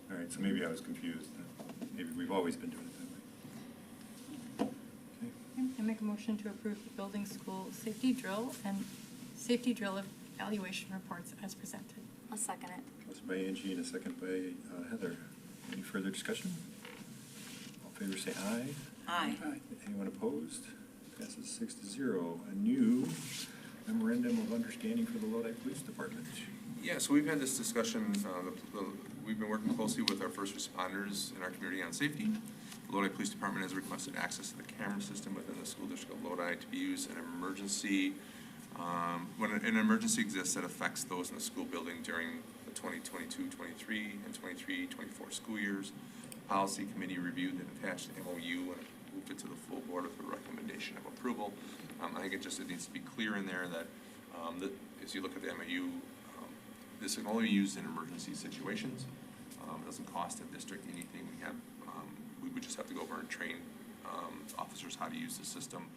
All right, so maybe I was confused. Maybe we've always been doing it that way. Okay. I make a motion to approve the building school safety drill and safety drill evaluation reports as presented. I'll second it. Motion by Angie and a second by Heather. Any further discussion? All in favor say aye. Aye. Anyone opposed? Passes 6-0. A new memorandum of understanding for the Lodi Police Department. Yeah, so we've had this discussion, we've been working closely with our first responders in our community on safety. The Lodi Police Department has requested access to the camera system within the school district of Lodi to be used in emergency, when an emergency exists that affects those in the school building during the 2022-23 and 23-24 school years. The policy committee reviewed and attached the MOU and moved it to the full board with a recommendation of approval. I think it needs to be clear in there that, as you look at the MOU, this can only be used in emergency situations. It doesn't cost the district anything. We would just have to go over and train officers how to use the system.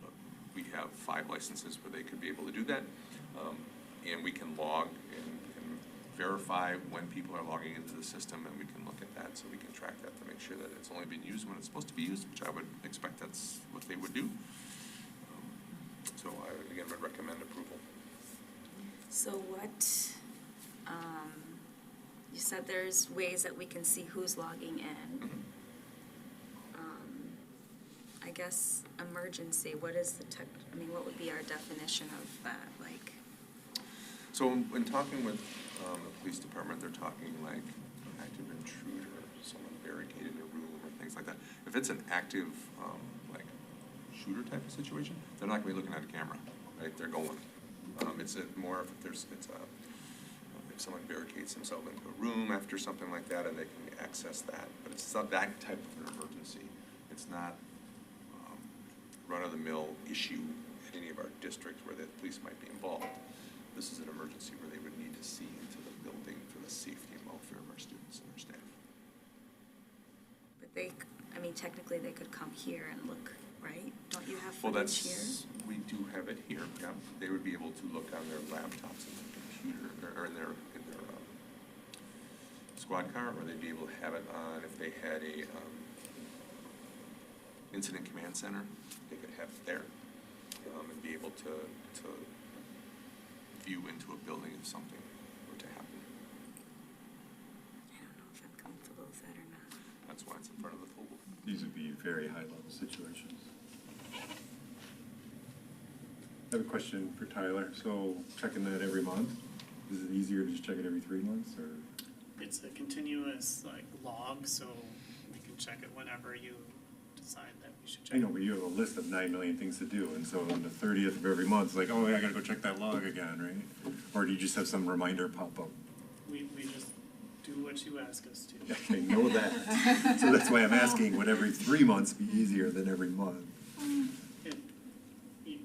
But we have 5 licenses where they could be able to do that. And we can log and verify when people are logging into the system, and we can look at that, so we can track that to make sure that it's only been used when it's supposed to be used, which I would expect that's what they would do. So I, again, would recommend approval. So what, you said there's ways that we can see who's logging in. I guess emergency, what is the what would be our definition of that, like? So when talking with the police department, they're talking like an active intruder, someone barricaded a room or things like that. If it's an active, like shooter type of situation, they're not gonna be looking at a camera, right? They're going. It's more if someone barricades themselves into a room after something like that, and they can access that. But it's not that type of an emergency. It's not run-of-the-mill issue in any of our districts where the police might be involved. This is an emergency where they would need to see into the building for the safety and welfare of our students and our staff. But technically they could come here and look, right? Don't you have Well, footage here? we do have it here, yeah. They would be able to look on their laptops and their computer, or in their squad car, or they'd be able to have it on if they had a incident command center. They could have it there, and be able to view into a building if something were to happen. I don't know if I'm comfortable with that or not. That's why it's in front of the full board. These would be very high-level situations. I have a question for Tyler. So checking that every month, is it easier to just check it every 3 months, or? It's a continuous log, so we can check it whenever you decide that we should check I know, but you have a list of 9 million things to do, and so on the 30th of every month, it's like, oh, yeah, I gotta go check that log again, right? Or do you just have some reminder pop up? We just do what you ask us to. I know that. So that's why I'm asking, would every 3 months be easier than every month?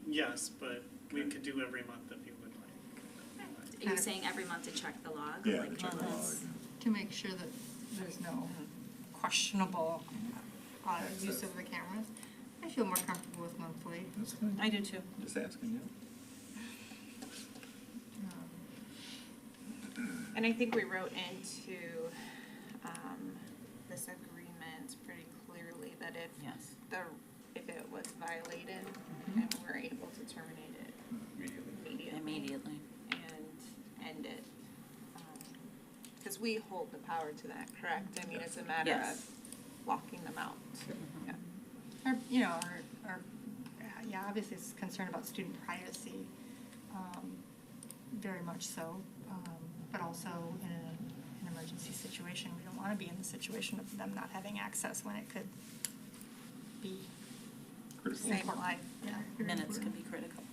Yes, but we could do every month if you would like. Are you saying every month to check the log? Yeah, Like, to check the log. To make sure that there's no questionable use of the cameras. I feel more comfortable with monthly. That's fine. I do too. Just asking you. And I think we wrote into this agreement pretty clearly that if Yes. if it was violated, then we're able to terminate it Immediately. and end it. Because we hold the power to that, correct? I mean, it's a matter Yes. of locking them out. Yeah. Obviously it's concerned about student privacy, very much so. But also in an emergency situation, we don't want to be in the situation of them not having access when it could be Critical. Same life. Yeah. Minutes can be critical.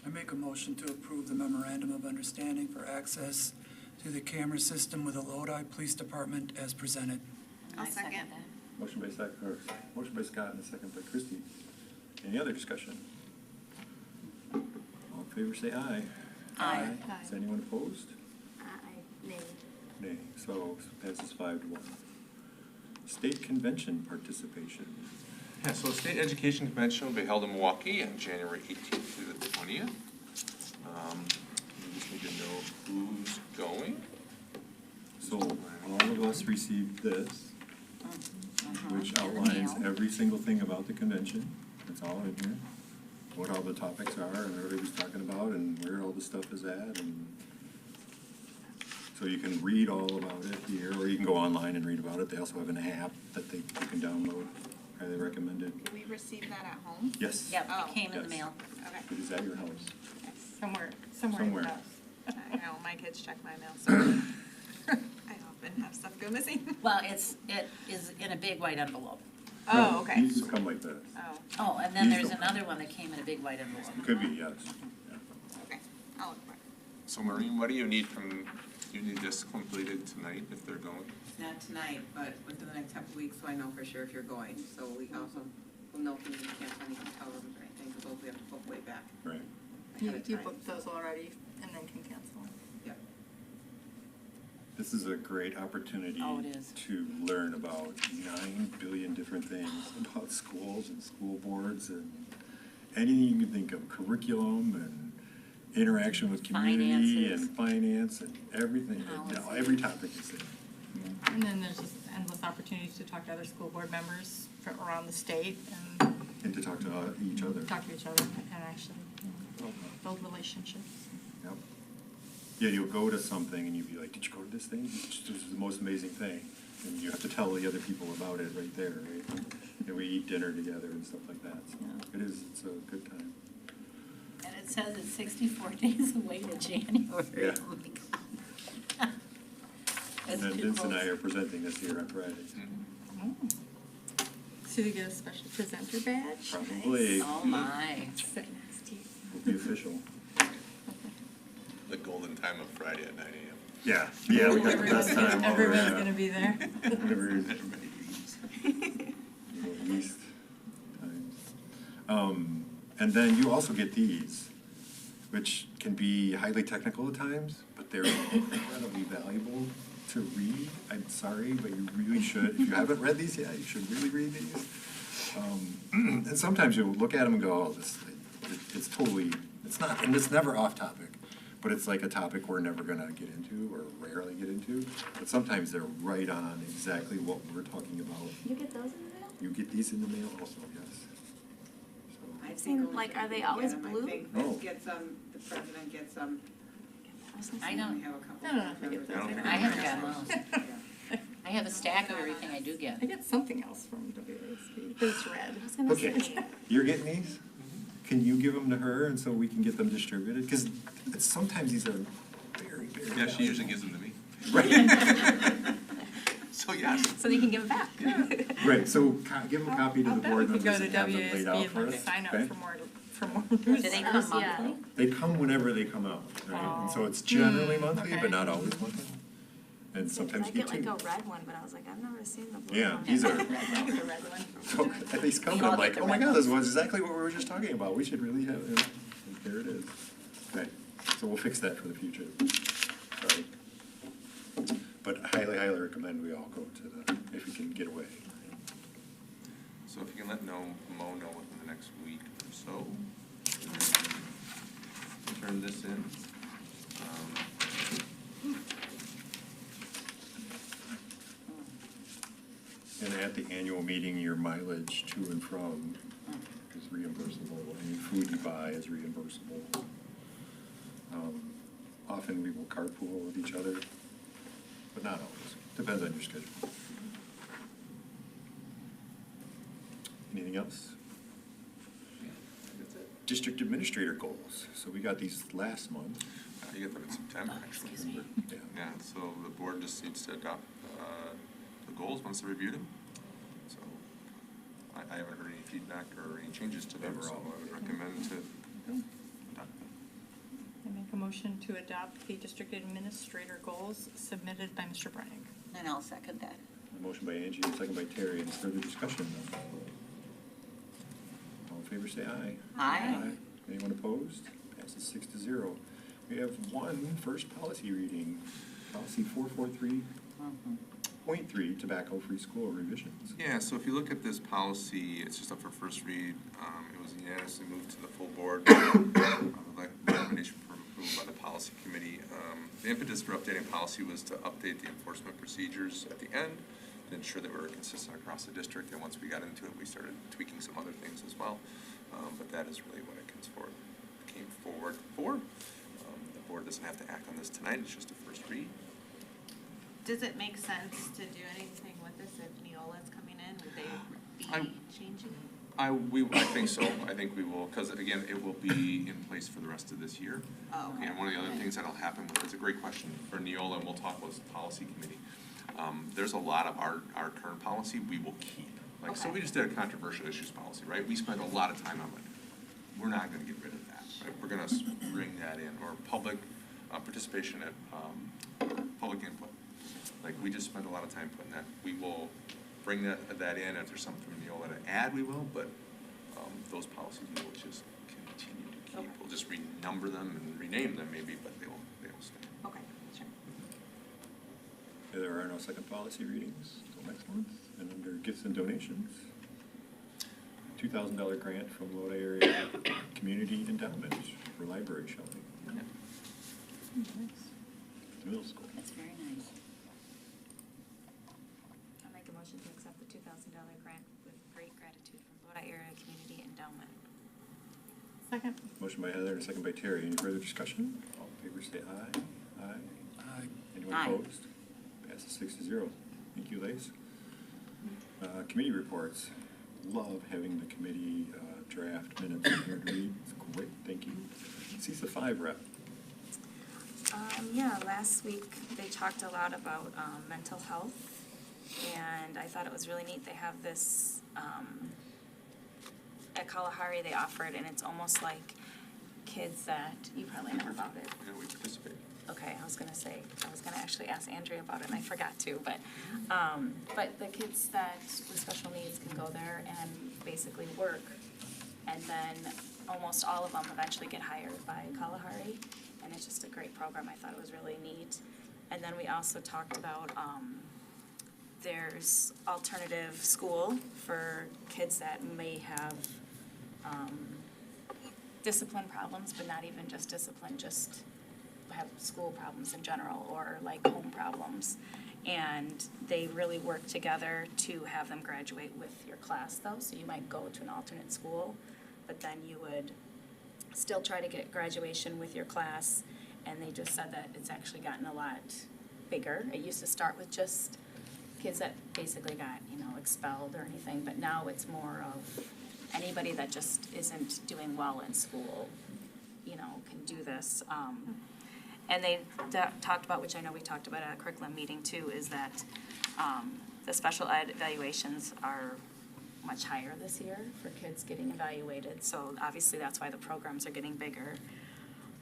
I make a motion to approve the memorandum of understanding for access to the camera system with the Lodi Police Department as presented. I'll I second. that. Motion by Scott and a second by Christie. Any other discussion? All in favor, say aye. Aye. Is anyone opposed? Nay. Nay. So passes 5-1. State convention participation. Yeah, so the State Education Convention will be held in Milwaukee on January 18th through the 20th. We just need to know who's going. So all of us received this, which outlines every single thing about the convention. It's all in here. What all the topics are and what everybody's talking about and where all the stuff is at. And so you can read all about it here, or you can go online and read about it. They also have an app that you can download. Highly recommended. Can we receive that at home? Yes. Yep, Oh. it came in the Yes. mail. Okay. It is at your house. Somewhere Somewhere. in the house. I know, my kids check my mail, so I often have stuff go missing. Well, it is in a big white envelope. Oh, okay. These just come like this. Oh, Oh, and then These there's don't. another one that came in a big white envelope. Could be, yes. Yeah. okay. I'll look for it. So Maureen, what do you need you need this completed tonight if they're going? Not tonight, but within the next couple of weeks, so I know for sure if you're going. So we also will know if we can't send any hotel rooms or anything, because they'll we have to book way back Right. You, ahead of you time. booked those already and then can cancel. This is a great opportunity Oh, it is. to learn about 9 billion different things about schools and school boards and anything you can think of, curriculum and interaction with community Finances. and finance and everything. Every topic is there. And then there's just endless opportunities to talk to other school board members from around the state and And to talk to each other. talk to each other and actually, you know, build relationships. Yep. Yeah, you'll go to something and you'll be like, did you go to this thing? This is the most amazing thing. And you have to tell the other people about it right there, right? And we eat dinner together and stuff like that. So it's a good time. And it says it's 64 days away to January. Yeah. Oh my God. And That's then too Vince and I close. are presenting this here on Friday. So you get a special presenter badge? Probably. Oh my. Sit next to you. Will be official. The golden time of Friday at 9 a.m. Yeah, yeah, we got the best time. while we're Everyone's at- gonna be there. Everybody least times. And then you also get these, which can be highly technical at times, but they're incredibly valuable to read. I'm sorry, but you really should. If you haven't read these yet, you should really read these. And sometimes you'll look at them and go, oh, it's totally, it's not, and it's never off topic. But it's like a topic we're never gonna get into or rarely get into. But sometimes they're right on exactly what we're talking about. You get those in the mail? You get these in the mail also, yes. I've think seen, only like, some are they people always get 'em. blue? I think Oh. Vince gets some, the president gets some. I don't, We have a couple. I don't know if I get those. I haven't gotten those. I have a stack of everything I do get. I get something else from WASB, but it's red. I was gonna Okay, say. you're getting these? Can you give them to her and so we can get them distributed? Because sometimes these are very, very Yeah, she usually valuable. gives them to me. Right. So yes. So they can give it back. Right, so give a copy to I'll the bet board we could go members to and have them laid out WASB for and us. sign up okay? for more Do news. they come Yeah. monthly? They come whenever they come out, right? And so it's generally monthly, okay. but not always monthly. And sometimes I you get get like two. a red one, but I was like, I've never seen the blue Yeah, one. these are, I get the red one. so at least come, We all I'm get like, the oh my red God, ones. this was exactly what we were just talking about. We should really have, it. There it is. Okay, so we'll fix that for the future. Sorry. But I highly, highly recommend we all go to the, if you can get away. So if you can let Mo know within the next week or so. Turn this in. And at the annual meeting, your mileage to and from is reimbursable. Any food you buy is reimbursable. Often we will carpool with each other, but not always. Depends on your schedule. Anything else? That's it. District administrator goals. So we got these last month. You get them in September, actually. Excuse me. Yeah. Yeah, so the board just needs to adopt the goals once they reviewed them. So I haven't heard any feedback or any changes to them, so I would recommend to adopt them. I make a motion to adopt the district administrator goals submitted by Mr. Brennig. And I'll second that. A motion by Angie, and a second by Terry. Any further discussion? All in favor, say aye. Aye. Anyone opposed? Passes 6-0. We have one first policy reading, policy 443.3, tobacco-free school revisions. Yeah, so if you look at this policy, it's just up for first read. It was unanimously moved to the full board. Recommendation for approval by the policy committee. The impetus for updating policy was to update the enforcement procedures at the end to ensure that we were consistent across the district. And once we got into it, we started tweaking some other things as well. But that is really what it came forward for. The board doesn't have to act on this tonight. It's just a first read. Does it make sense to do anything with this if Neola's coming in? Would they be changing? I think so. I think we will, because again, it will be in place for the rest of this year. Oh, okay. And one of the other things that'll happen, it's a great question for Neola, and we'll talk about the policy committee. There's a lot of our current policy we will keep. Like, so we just did a controversial issues policy, right? We spent a lot of time on it. We're not gonna get rid of that, right? We're gonna bring that in, or public participation at public input. Like, we just spent a lot of time putting that. We will bring that in. If there's something from Neola to add, we will, but those policies we will just Okay. We'll just renumber them and rename them maybe, but they'll stay. Okay, sure. There are no second policy readings until next month. And under gifts and donations, $2,000 grant from Lodi Area Community Endowment for library shelving. Middle school. That's very nice. I'll make a motion to accept the $2,000 grant with great gratitude from Lodi Area Community Endowment. Second. Motion by Heather and a second by Terry. Any further discussion? All in favor say aye. Aye. Aye. Anyone Aye. opposed? Passes 6-0. Thank you, Lace. Committee reports. Love having the committee draft minutes in here to read. It's great. Thank you. CISA 5 rep. Yeah, last week they talked a lot about mental health, and I thought it was really neat. They have this, at Kalahari they offer it, and it's almost like kids that, you probably know about it. Yeah, we participate. Okay, I was gonna actually ask Andrea about it, and I forgot to, but the kids that with special needs can go there and basically work, and then almost all of them eventually get hired by Kalahari, and it's just a great program. I thought it was really neat. And then we also talked about, there's alternative school for kids that may have, discipline problems, but not even just discipline, just have school problems in general, or like home problems. And they really work together to have them graduate with your class though, so you might go to an alternate school, but then you would still try to get graduation with your class. And they just said that it's actually gotten a lot bigger. It used to start with just kids that basically got, expelled or anything, but now it's more of anybody that just isn't doing well in school, can do this. And they talked about, which I know we talked about at a curriculum meeting too, is that the special ed evaluations are much higher this year for kids getting evaluated. So obviously that's why the programs are getting bigger.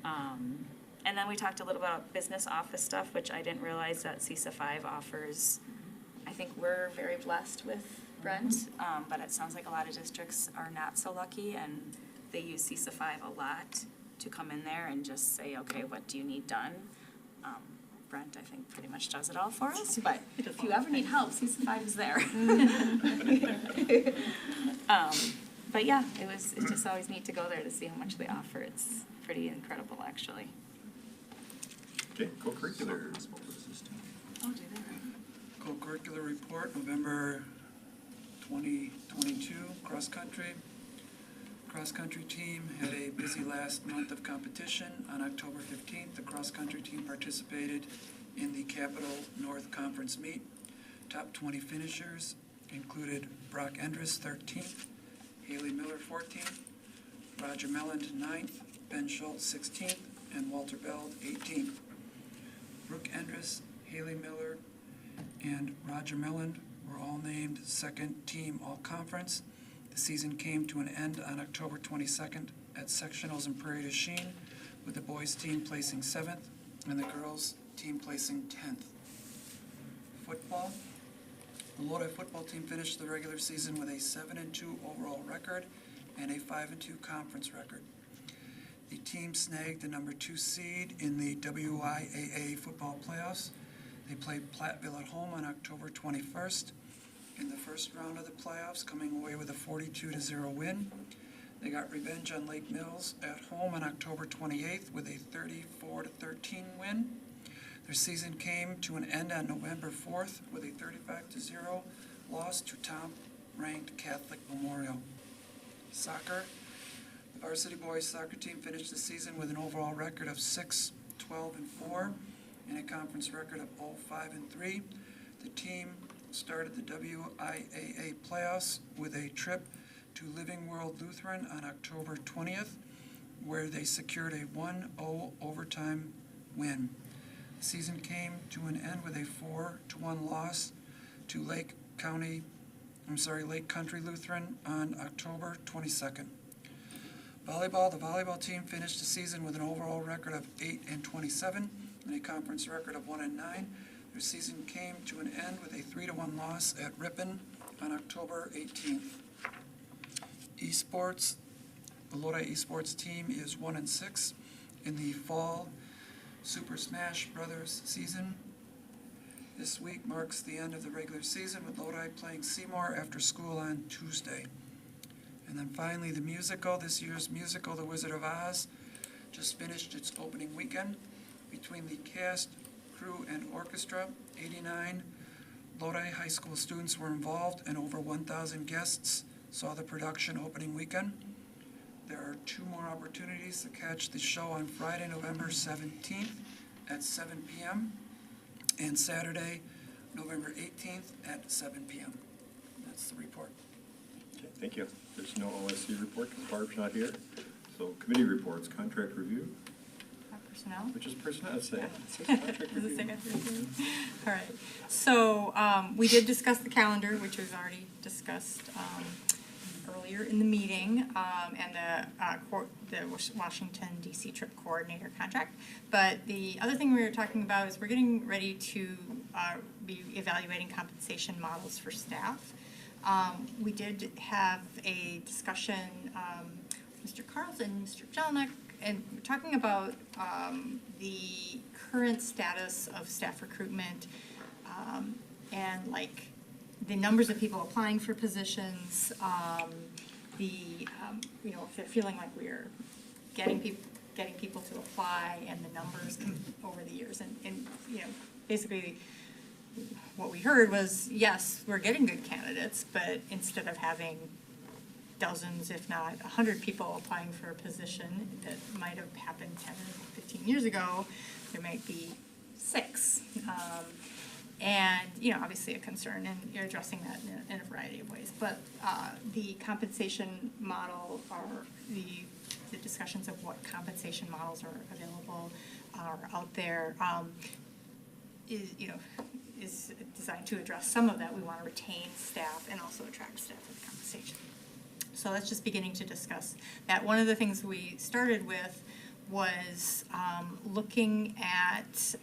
And then we talked a little about business office stuff, which I didn't realize that CISA 5 offers. I think we're very blessed with Brent, but it sounds like a lot of districts are not so lucky, and they use CISA 5 a lot to come in there and just say, okay, what do you need done? Brent, I think, pretty much does it all for us, but if you ever need help, CISA 5 is there. But yeah, it's just always neat to go there to see how much they offer. It's pretty incredible, actually. Okay, co-curriculars. Oh, do they? Co-curricular report, November 2022, cross-country. Cross-country team had a busy last month of competition. On October 15th, the cross-country team participated in the Capital North Conference meet. Top 20 finishers included Brock Endres, 13th, Haley Miller, 14th, Roger Melland, 9th, Ben Schultz, 16th, and Walter Beld, 18th. Brooke Endres, Haley Miller, and Roger Melland were all named second team all-conference. The season came to an end on October 22nd at sectionals in Prairie du Chien, with the boys team placing 7th and the girls team placing 10th. Football. The Lodi football team finished the regular season with a 7-2 overall record and a 5-2 conference record. The team snagged the number 2 seed in the WIAA football playoffs. They played Platteville at home on October 21st in the first round of the playoffs, coming away with a 42-0 win. They got revenge on Lake Mills at home on October 28th with a 34-13 win. Their season came to an end on November 4th with a 35-0 loss to top-ranked Catholic Memorial. Soccer. The varsity boys soccer team finished the season with an overall record of 6-12-4 and a conference record of 0-5-3. The team started the WIAA playoffs with a trip to Living World Lutheran on October 20th, where they secured a 1-0 overtime win. The season came to an end with a 4-1 loss to Lake Country Lutheran on October 22nd. Volleyball. The volleyball team finished the season with an overall record of 8-27 and a conference record of 1-9. Their season came to an end with a 3-1 loss at Ripon on October 18th. Esports. The Lodi esports team is 1-6 in the fall Super Smash Brothers season. This week marks the end of the regular season with Lodi playing Seymour after school on Tuesday. And then finally, the musical, this year's musical, The Wizard of Oz, just finished its opening weekend. Between the cast, crew, and orchestra, 89 Lodi High School students were involved, and over 1,000 guests saw the production opening weekend. There are 2 more opportunities to catch the show on Friday, November 17th at 7 p.m. and Saturday, November 18th at 7 p.m. That's the report. Okay, thank you. There's no OSC report because Barb's not here. So committee reports, contract review, Personnel? which is personnel, say, Yeah. it says contract Does it say review. contract review? All right, so, we did discuss the calendar, which was already discussed, earlier in the meeting, and the Washington DC trip coordinator contract. But the other thing we were talking about is we're getting ready to, be evaluating compensation models for staff. We did have a discussion, Mr. Carlson, Mr. Jelinek, and we're talking about the current status of staff recruitment and like the numbers of people applying for positions, you know, if they're feeling like we're getting people to apply and the numbers over the years. And you know, basically what we heard was, yes, we're getting good candidates, but instead of having dozens, if not 100 people applying for a position that might have happened 10 or 15 years ago, there might be 6. And, you know, obviously a concern, and you're addressing that in a variety of ways. But the compensation model, or the discussions of what compensation models are available, are out there, is designed to address some of that. We want to retain staff and also attract staff with compensation. So that's just beginning to discuss that. One of the things we started with was looking at,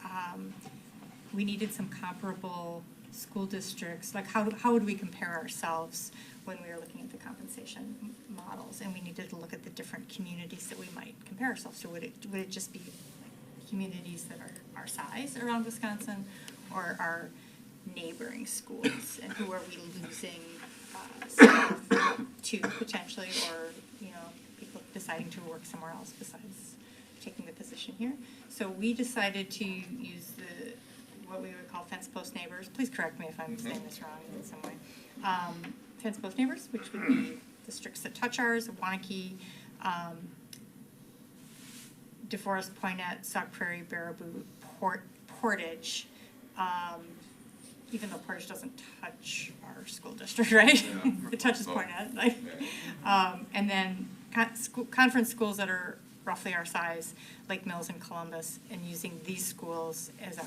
we needed some comparable school districts, like how would we compare ourselves when we were looking at the compensation models? And we needed to look at the different communities that we might compare ourselves to. Would it just be like communities that are our size around Wisconsin, or our neighboring schools? And who are we losing staff to potentially, or, you know, people deciding to work somewhere else besides taking the position here? So we decided to use what we would call fence post neighbors. Please correct me if I'm saying this wrong in some way. Fence post neighbors, which would be districts that touch ours: Wanakee, DeForest, Poinet, Sauk Prairie, Baraboo, Portage. Even though Portage doesn't touch our school district, right? Yeah. It touches Poinet, like, and then conference schools that are roughly our size, Lake Mills and Columbus, and using these schools as our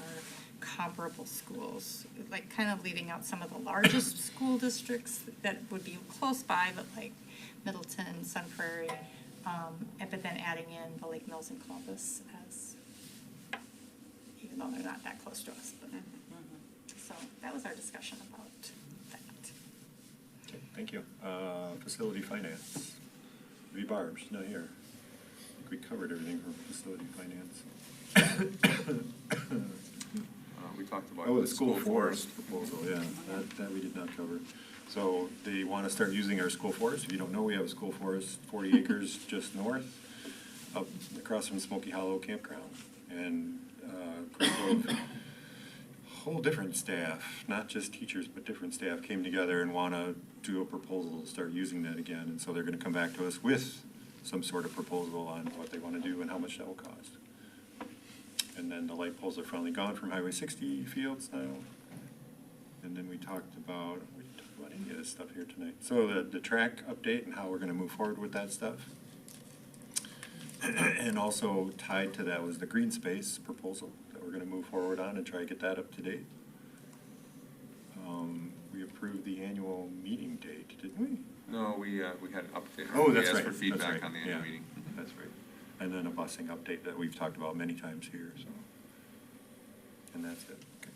comparable schools, like kind of leaving out some of the largest school districts that would be close by, but like Middleton, Sun Prairie, but then adding in the Lake Mills and Columbus as, even though they're not that close to us, but. So that was our discussion about that. Okay, thank you. Facility finance. Barb, she's not here. I think we covered everything from facility finance. We talked about. Oh, the school forest proposal, yeah, that we did not cover. So they want to start using our school forest. If you don't know, we have a school forest, 40 acres just north, up across from Smoky Hollow Campground. And a group of whole different staff, not just teachers, but different staff came together and want to do a proposal to start using that again. And so they're going to come back to us with some sort of proposal on what they want to do and how much that will cost. And then the light poles are finally gone from Highway 60 fields now. And then we talked about any of this stuff here tonight. So the track update and how we're going to move forward with that stuff. And also tied to that was the green space proposal that we're going to move forward on and try to get that up to date. We approved the annual meeting date, didn't we? No, we had an update. Oh, that's We right. asked for feedback That's right. on the annual Yeah. meeting. That's right. And then a busing update that we've talked about many times here, so. And that's it. Okay.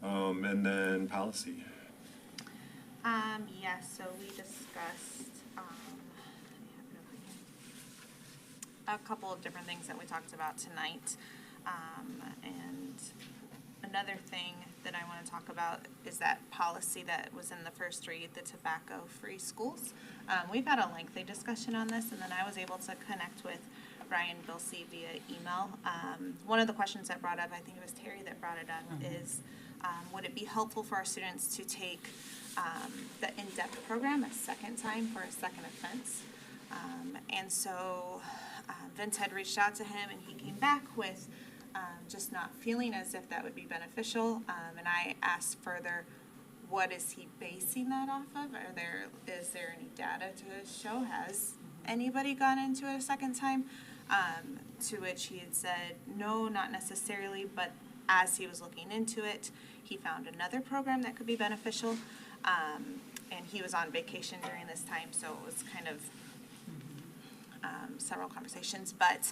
And then policy. Yes, so we discussed, a couple of different things that we talked about tonight. And another thing that I want to talk about is that policy that was in the first read, the tobacco-free schools. We've had a lengthy discussion on this, and then I was able to connect with Ryan Bilsey via email. One of the questions that brought up, I think it was Terry that brought it up, is would it be helpful for our students to take the in-depth program a second time for a second offense? And so Vince had reached out to him, and he came back with just not feeling as if that would be beneficial. And I asked further, what is he basing that off of? Is there any data to show? Has anybody gone into it a second time? To which he had said, no, not necessarily, but as he was looking into it, he found another program that could be beneficial. And he was on vacation during this time, so it was kind of several conversations. But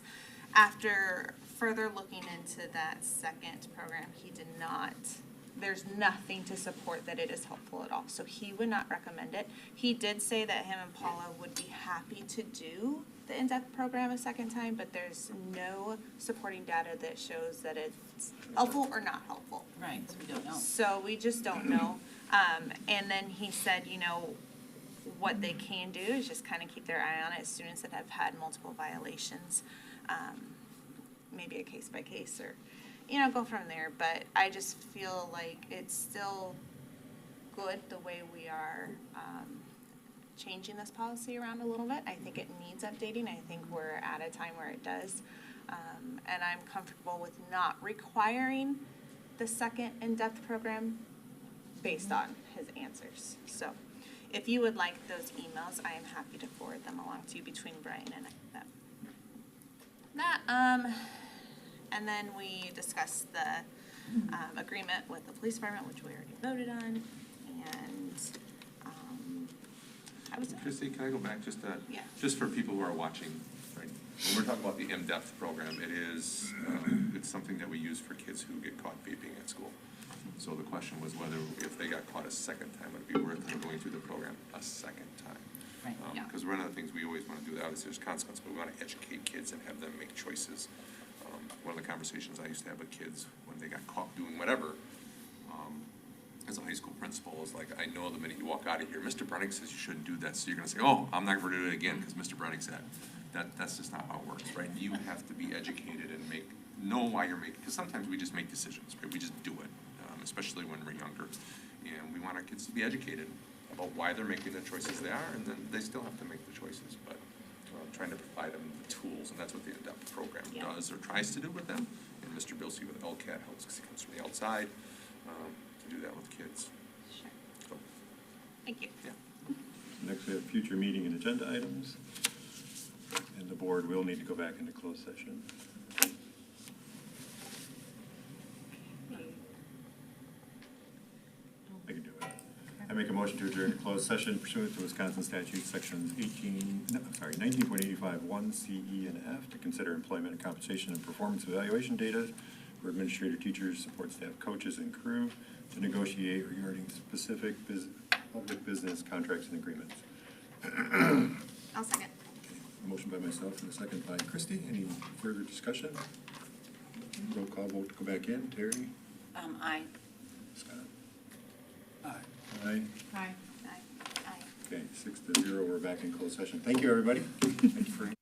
after further looking into that second program, he did not, there's nothing to support that it is helpful at all. So he would not recommend it. He did say that him and Paula would be happy to do the in-depth program a second time, but there's no supporting data that shows that it's helpful or not helpful. Right, so we don't know. So we just don't know. And then he said, you know, what they can do is just kind of keep their eye on it. Students that have had multiple violations, maybe a case by case, or, you know, go from there. But I just feel like it's still good the way we are changing this policy around a little bit. I think it needs updating. I think we're at a time where it does. And I'm comfortable with not requiring the second in-depth program based on his answers. So if you would like those emails, I am happy to forward them along to you between Brian and them. And then we discussed the agreement with the police department, which we already voted on, and I was. Christy, can I go back just Yeah. just for people who are watching, right? When we're talking about the in-depth program, it is, it's something that we use for kids who get caught vaping at school. So the question was whether if they got caught a second time, would it be worth them going through the program a second time? Right. Because one of the things we always want to do, obviously there's consequences, but we want to educate kids and have them make choices. One of the conversations I used to have with kids when they got caught doing whatever, as a high school principal, is like, I know the minute you walk out of here, Mr. Brennick says you shouldn't do that, so you're gonna say, oh, I'm not gonna do it again, because Mr. Brennick said. That's just not how it works, right? You have to be educated and know why you're making, because sometimes we just make decisions, right? We just do it, especially when we're younger. And we want our kids to be educated about why they're making the choices they are, and then they still have to make the choices, but trying to provide them the tools, and that's what the in-depth program does, or tries to do with them. And Mr. Bilsey with LCAT helps, because he comes from the outside, to do that with kids. Sure. So, Thank you. yeah. Next, we have future meeting and agenda items. And the board will need to go back into closed session. I can do it. I make a motion to adjourn to closed session pursuant to Wisconsin statute sections 19.85 1 C, E, and F to consider employment and compensation and performance evaluation data for administrator, teachers, support staff, coaches, and crew to negotiate regarding specific public business contracts and agreements. I'll second. Motion by myself and a second by Christy. Any further discussion? Roll call vote to go back in. Terry? Aye. Scott? Aye. Aye. Aye. Aye. Okay, 6-0, we're back in closed session. Thank you, everybody. Thank you for.